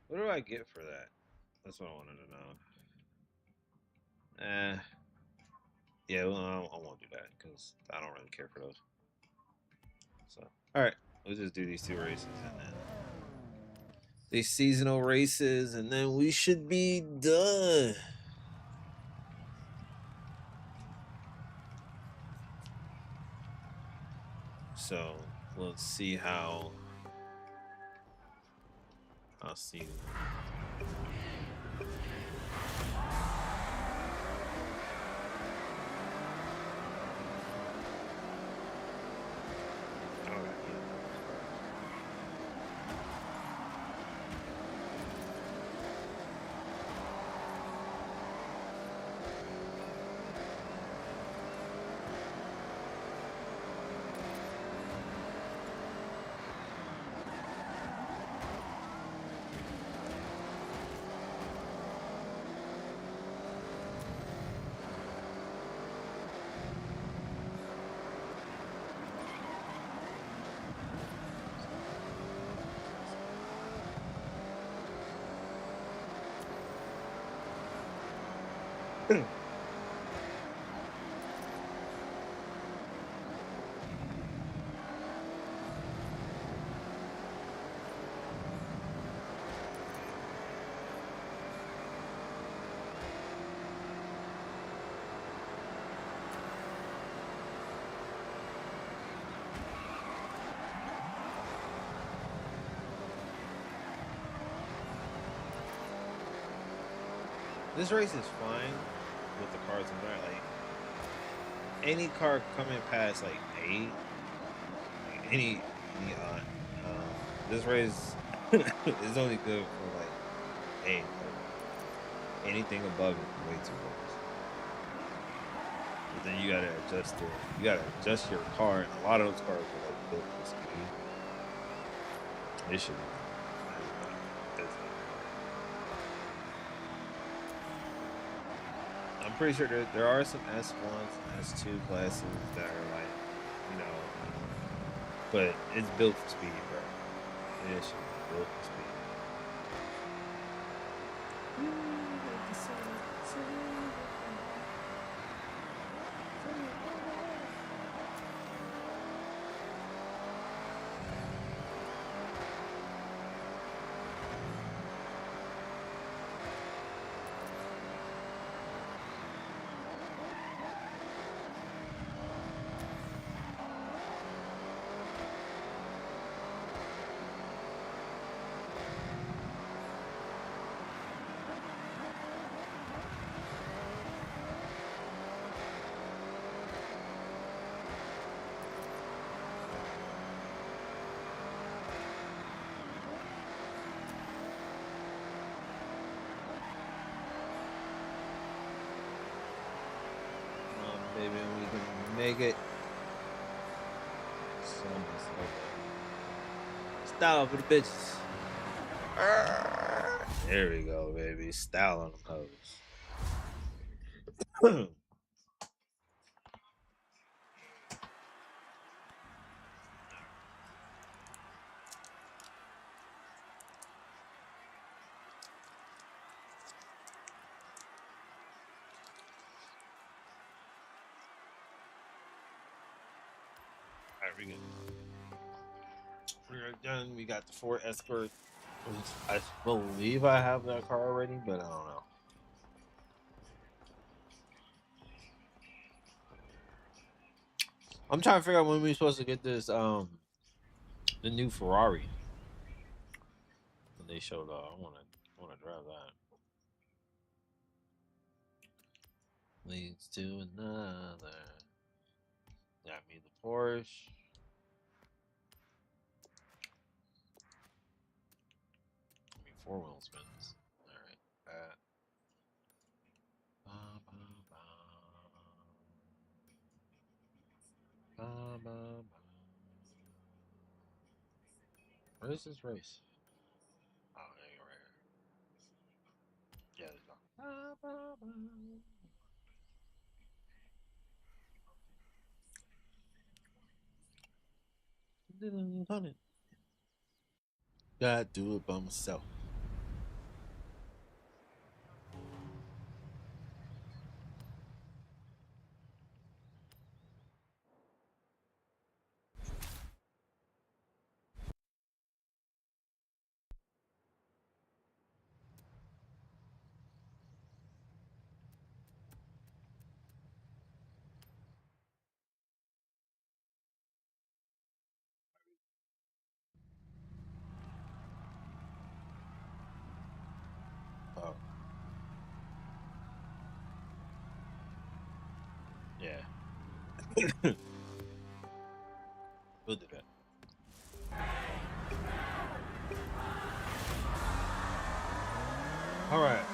What do I get for that? That's what I wanted to know. Yeah, well, I won't do that because I don't really care for those. So, all right, we'll just do these two races and then these seasonal races, and then we should be done. So let's see how. I'll see. This race is fine with the cars in there. Like any car coming past like 8, like this race is only good for like 8. Like anything above it, way too close. But then you gotta adjust your car, and a lot of those cars are like built for speed. It should be fine. It's not. I'm pretty sure there are some S1s and S2 classes that are like, you know, but it's built for speed, bro. It should be built for speed. Maybe we can make it. Style for the bitches. There we go, baby. Style on them hoes. Alright, we good. We're done. We got the Ford Escort. I believe I have that car already, but I don't know. I'm trying to figure out when we're supposed to get this the new Ferrari. When they showed up, I wanna drive that. Leads to another. Got me the Porsche. I mean 4-wheel spins. Alright. Ba, ba, ba. Ba, ba, ba. Where is this race? Oh, there you go, right here. Yeah, there's go. Ba, ba, ba. Done it. Gotta do it by myself. Oh, yeah. We'll do that. All right.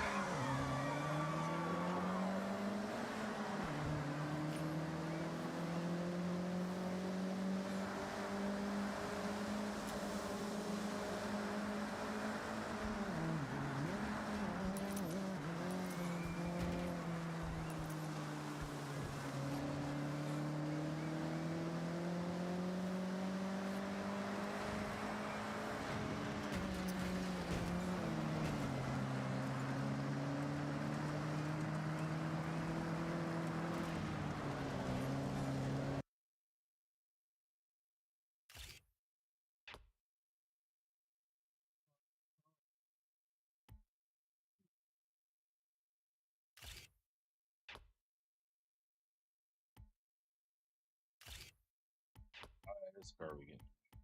This car we get.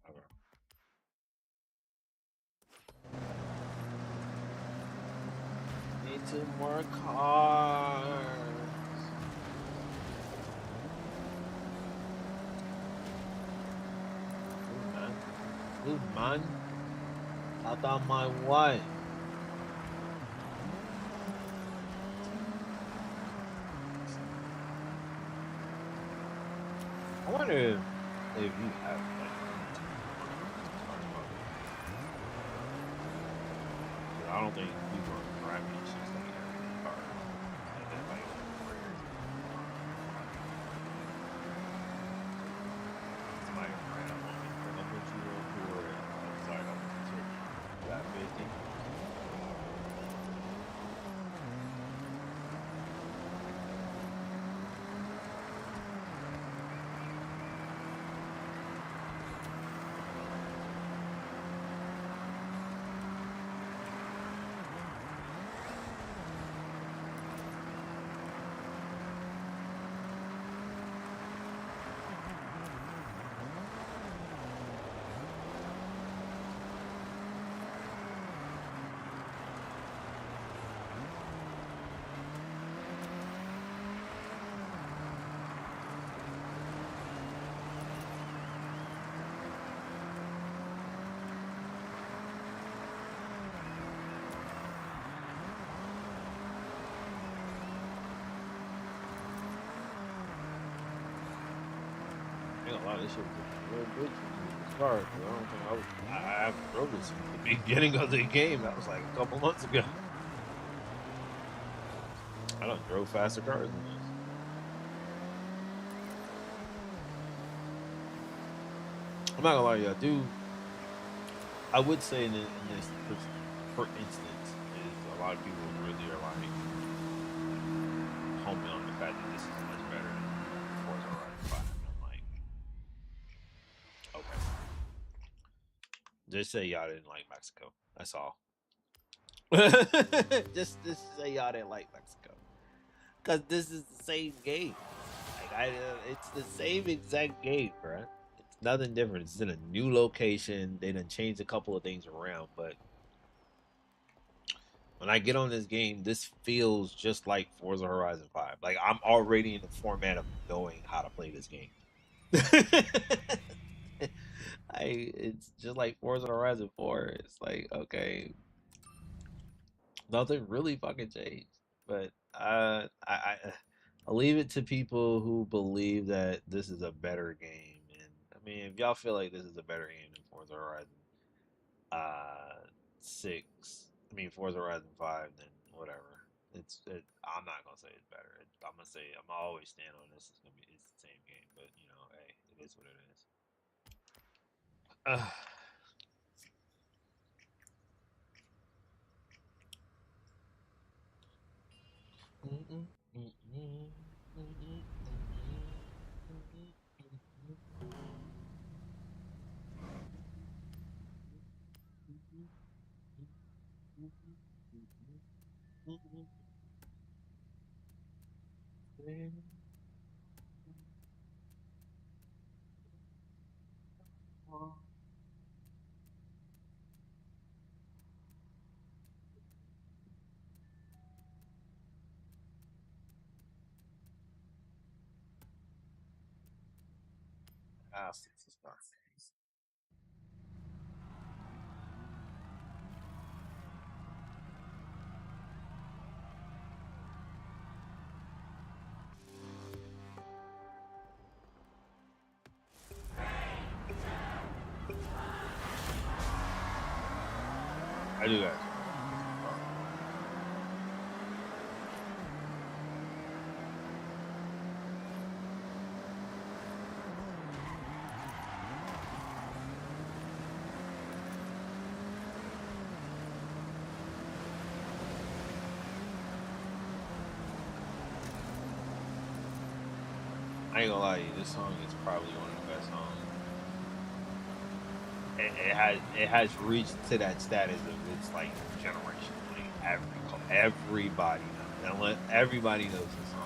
Okay. Me Some more cars. Good man. Out on my way. I wonder if you have like I don't think people are driving these shits like everyday car. Like that like rare. Somebody ran up on me. I'm what you want for it. I'm sorry, that was a chick. Got 50. A lot of this shit was real good to me in this car. 'Cause I don't think I haven't drove this since the beginning of the game. That was like a couple months ago. I done drove faster cars than this. I'm not gonna lie to you, I would say in this for instance is a lot of people really are like homing on the fact that this is much better than Forza Horizon 5. And I'm like, okay. Just say y'all didn't like Mexico. That's all. just say y'all didn't like Mexico. Cause this is the same game. Like it's the same exact game, bro. It's nothing different. It's in a new location. They done changed a couple of things around, but when I get on this game, this feels just like Forza Horizon 5. Like I'm already in the format of knowing how to play this game. It's just like Forza Horizon 4. It's like, okay, nothing really fucking changed. But I'll leave it to people who believe that this is a better game. And I mean, if y'all feel like this is a better game than Forza Horizon 6, I mean Forza Horizon 5, then whatever. I'm not gonna say it's better. I'm gonna say I'm always stand on this. It's the same game, but you know, hey, it is what it is. I do that. I ain't gonna lie to you, this song is probably one of the best songs. It has reached to that status of it's like generation. Like everybody knows. Everybody knows this song.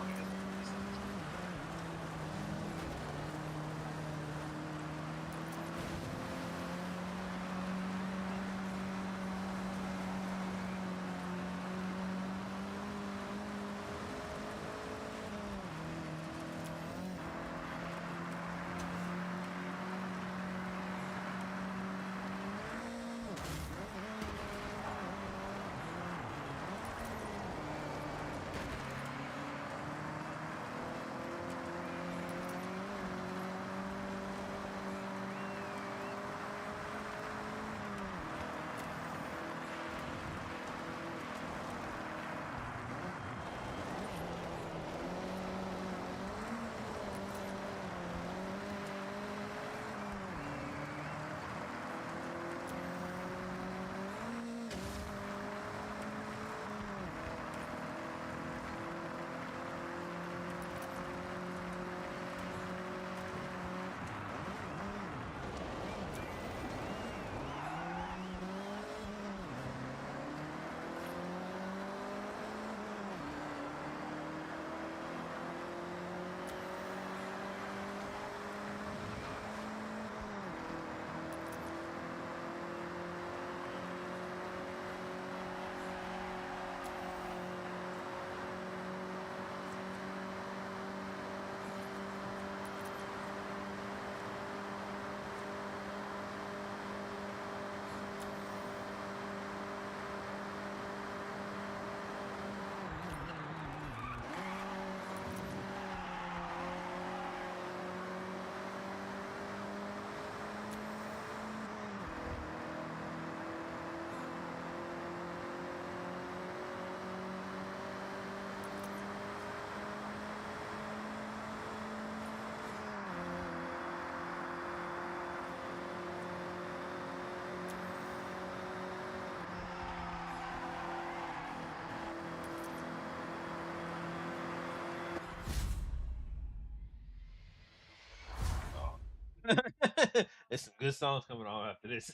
It's some good songs coming on after this.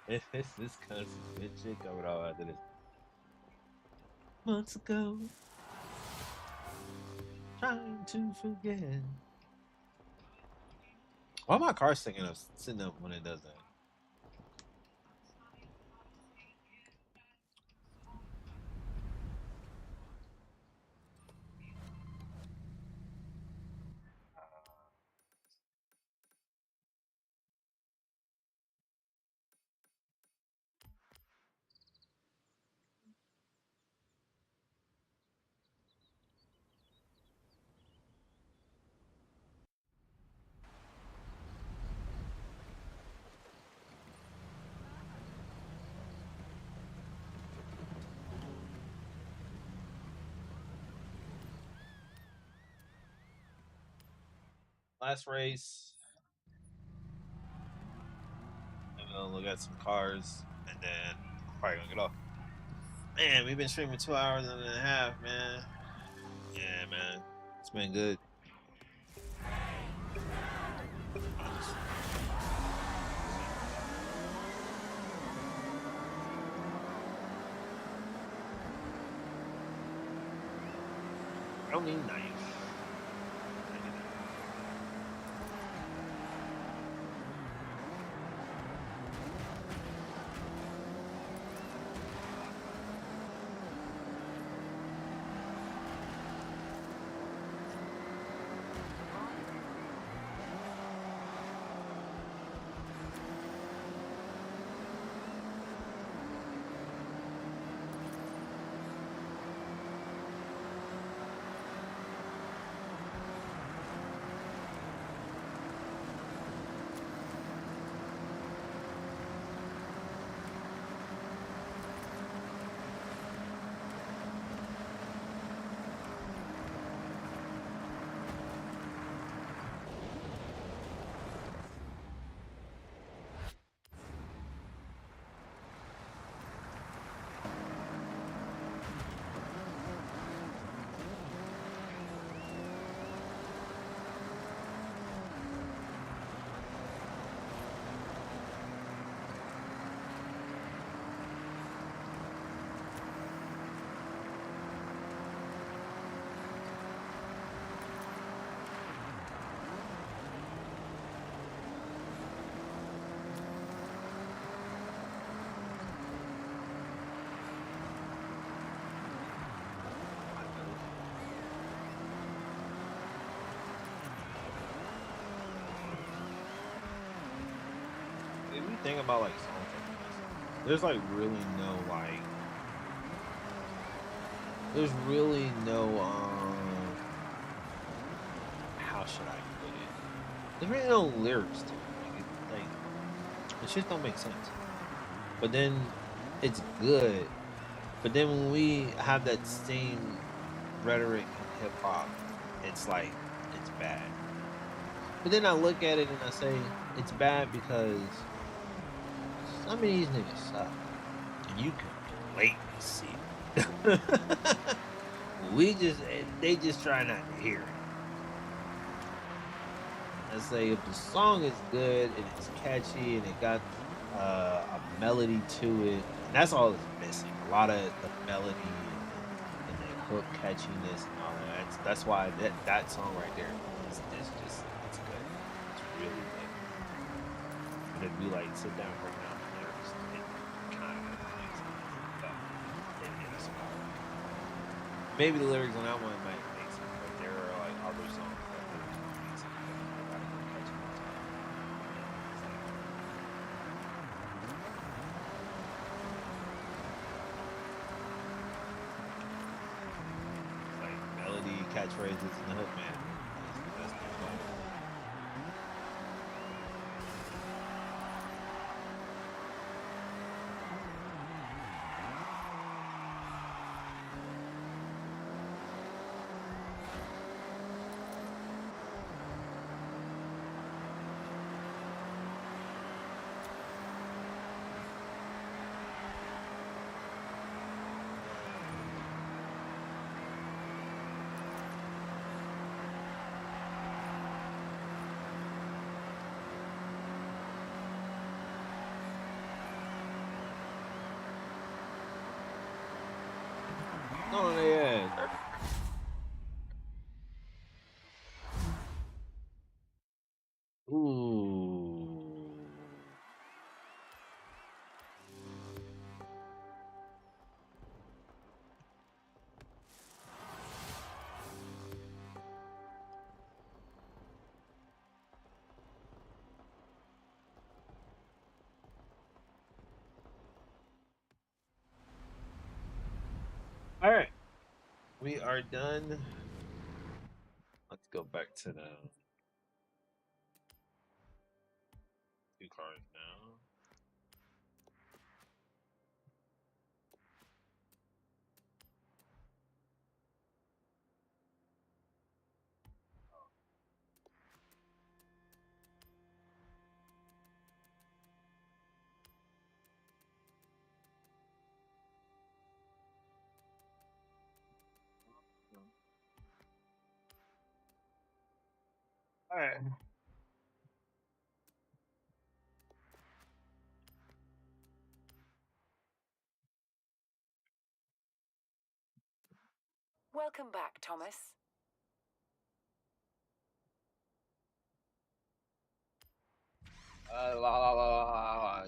It's kind of some good shit coming on after this. Months ago, trying to forget. Why my car sitting up when it does that? Last race. I'm gonna look at some cars and then I'm probably gonna get off. Man, we've been streaming 2 hours and a half, man. Yeah, man. It's been good. I don't need knife. If you think about like songs like this, there's like really no like there's really no how should I put it? There's really no lyrics to it. It just don't make sense. But then it's good. But then when we have that same rhetoric in hip hop, it's like it's bad. But then I look at it and I say it's bad because some of these niggas suck. And you can blatantly see it. They just try not to hear it. I say if the song is good and it's catchy and it got a melody to it, and that's all it's missing. A lot of the melody and the hook catchiness and all that. That's why that song right there is just it's good. It's really good. But if you like sit down and break down the lyrics, it kind of makes it maybe the lyrics on that one might make sense, but there are like other songs that don't make sense. I gotta go catch them all the time. Like melody, catchphrases, and the hook, man. That's the best thing about it. on their ass. Ooh. All right, we are done. Let's go back to the 2 cars now. All right. Welcome back, Thomas.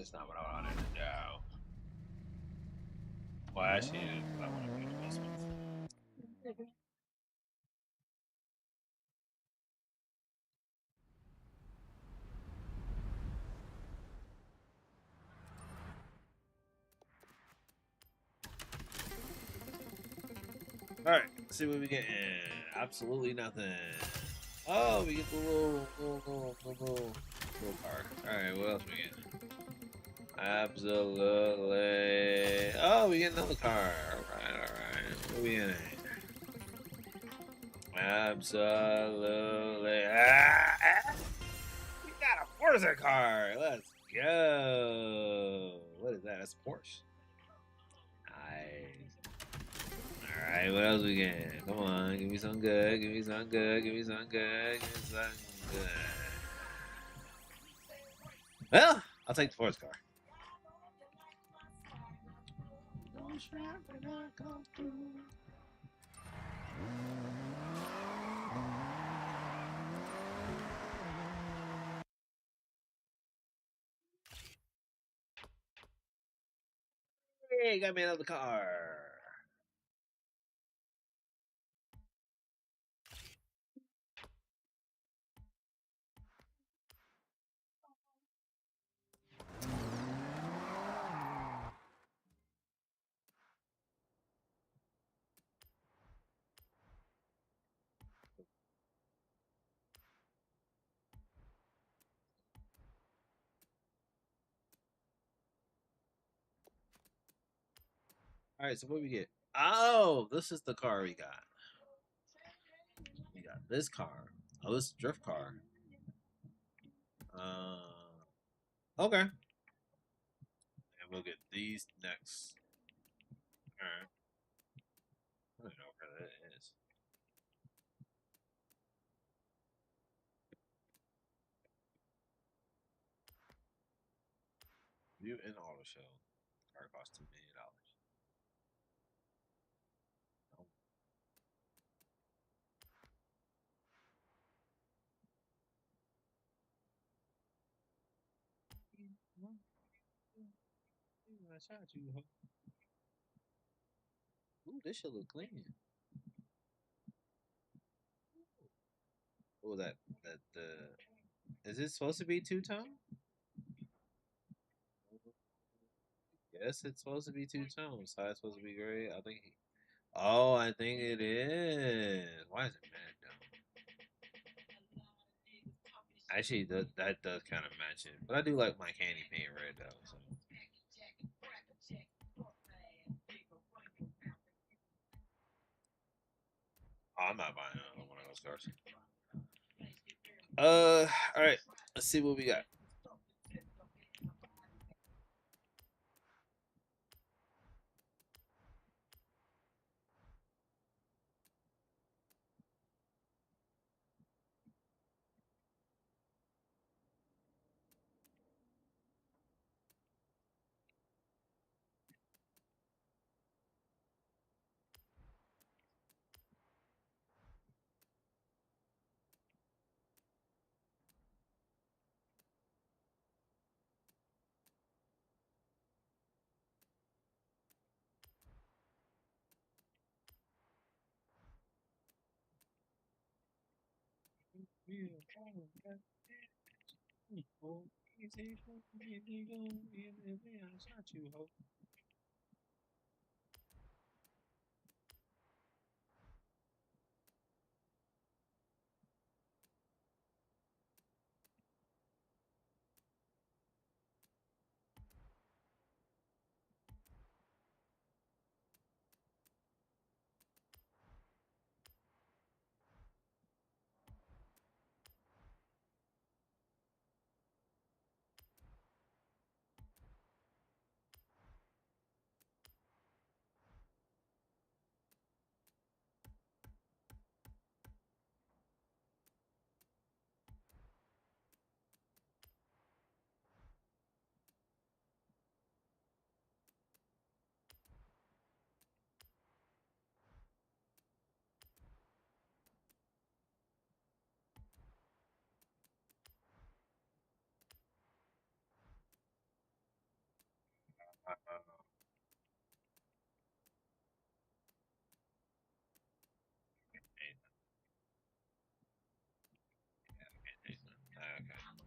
It's not what I wanted to do. Well, actually, it is because I want to finish this one. All right, let's see what we get. Absolutely nothing. Oh, we get the little car. All right, what else we get? Absolutely. Oh, we get another car. All right. What are we in? Absolutely. We got a Forza car. Let's go. What is that? That's a Porsche. Nice. All right, what else we get? Come on, give me something good. Give me something good. Give me something good. Give me something good. Well, I'll take the Forza car. Hey, got me another car. All right, so what we get? Oh, this is the car we got. We got this car. Oh, this drift car. Okay. And we'll get these next. All right. I don't know where that is. View in auto show. Car costs $2 million. Oh. I shot you. Ooh, this should look clean. Oh, that the is it supposed to be 2-tone? Yes, it's supposed to be 2-tone. Side's supposed to be gray. I think. Oh, I think it is. Why is it mad though? Actually, that does kind of match it, but I do like my candy paint red though. So. Oh, I'm not buying another one of those cars. All right. Let's see what we got. Okay,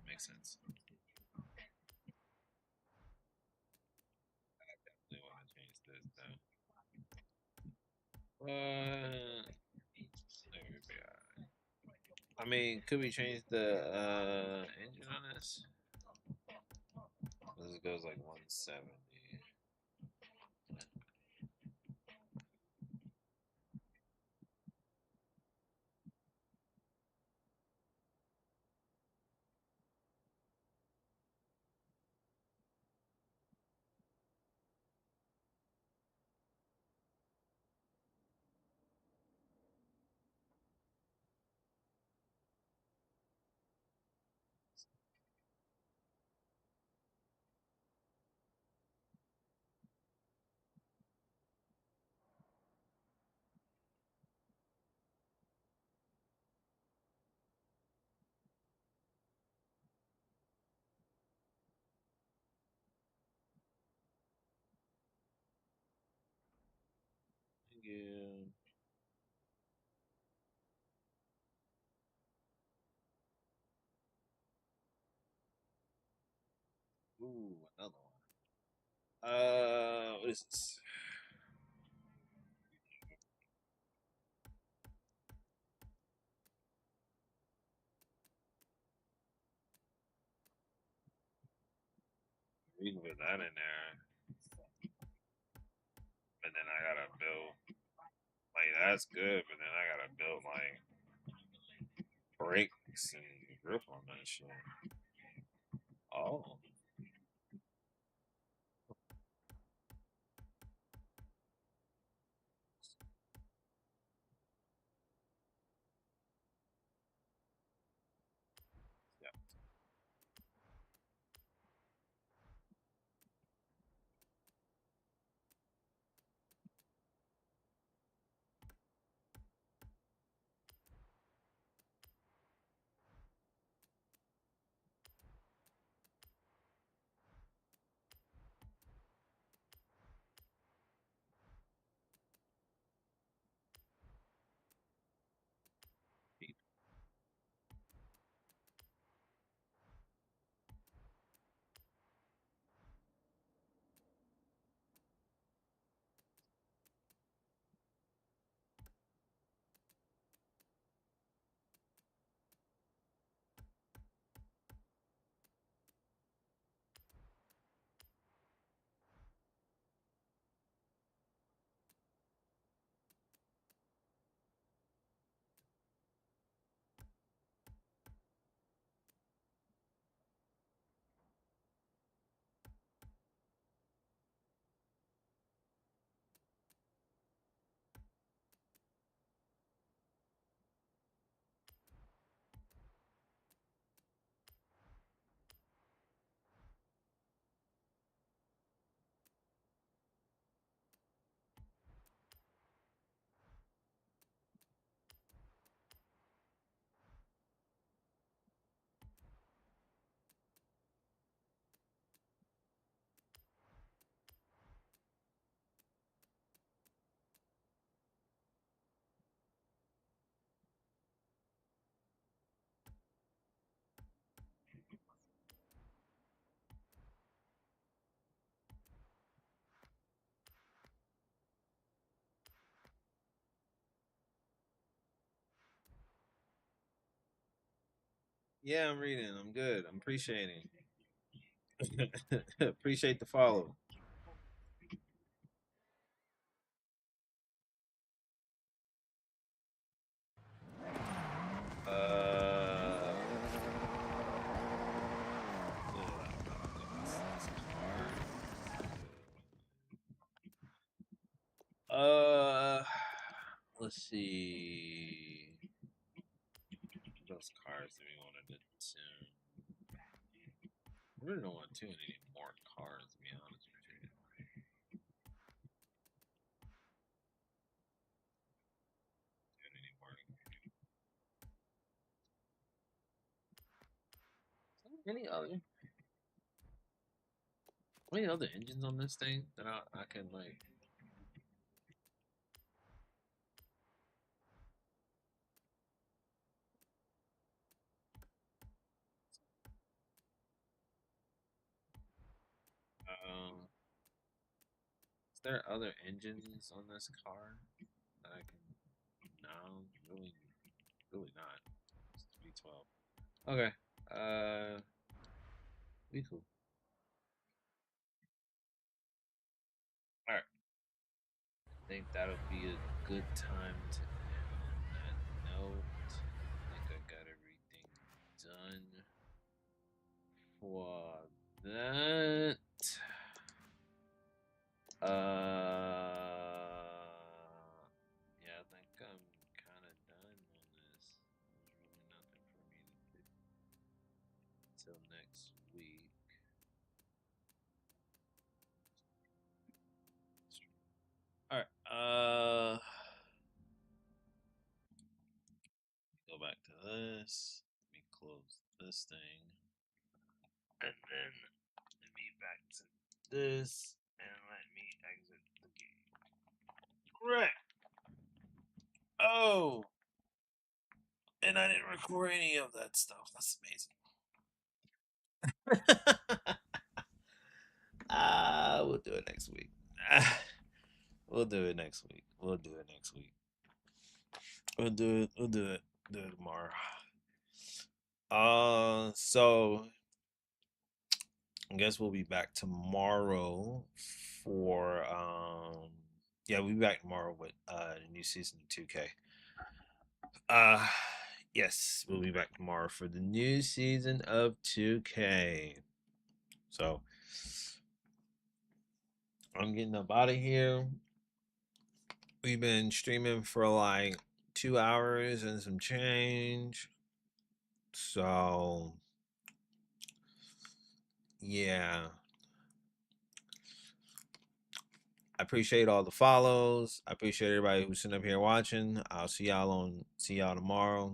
makes sense. They want to change this though. I mean, could we change the engine on this? This goes like 170. Yeah. Ooh, another one. What is this? We can put that in there, but then I gotta build. Like that's good, but then I gotta build like brakes and grip on that shit. Oh, yeah. Yeah, I'm reading. I'm good. I'm appreciating. Appreciate the follow. Let's see. What else cars do we want to tune? I really don't want to tune any more cars, to be honest with you. Tune any more. Any other engines on this thing that I can like? Is there other engines on this car that I can? No, really, really not. It's V12. Okay. Be cool. All right. I think that'll be a good time to end on that note. I think I got everything done for that. Yeah, I think I'm kind of done on this. There's really nothing for me to do until next week. All right. Go back to this. Let me close this thing, and then let me back to this, and let me exit the game. Right. Oh, and I didn't record any of that stuff. That's amazing. We'll do it next week. We'll do it next week. We'll do it next week. We'll do it. We'll do it. Do it tomorrow. So I guess we'll be back tomorrow for yeah, we'll be back tomorrow with the new season of 2K. Yes, we'll be back tomorrow for the new season of 2K. So I'm getting up out of here. We've been streaming for like 2 hours and some change. So yeah. I appreciate all the follows. I appreciate everybody who's sitting up here watching. See y'all tomorrow.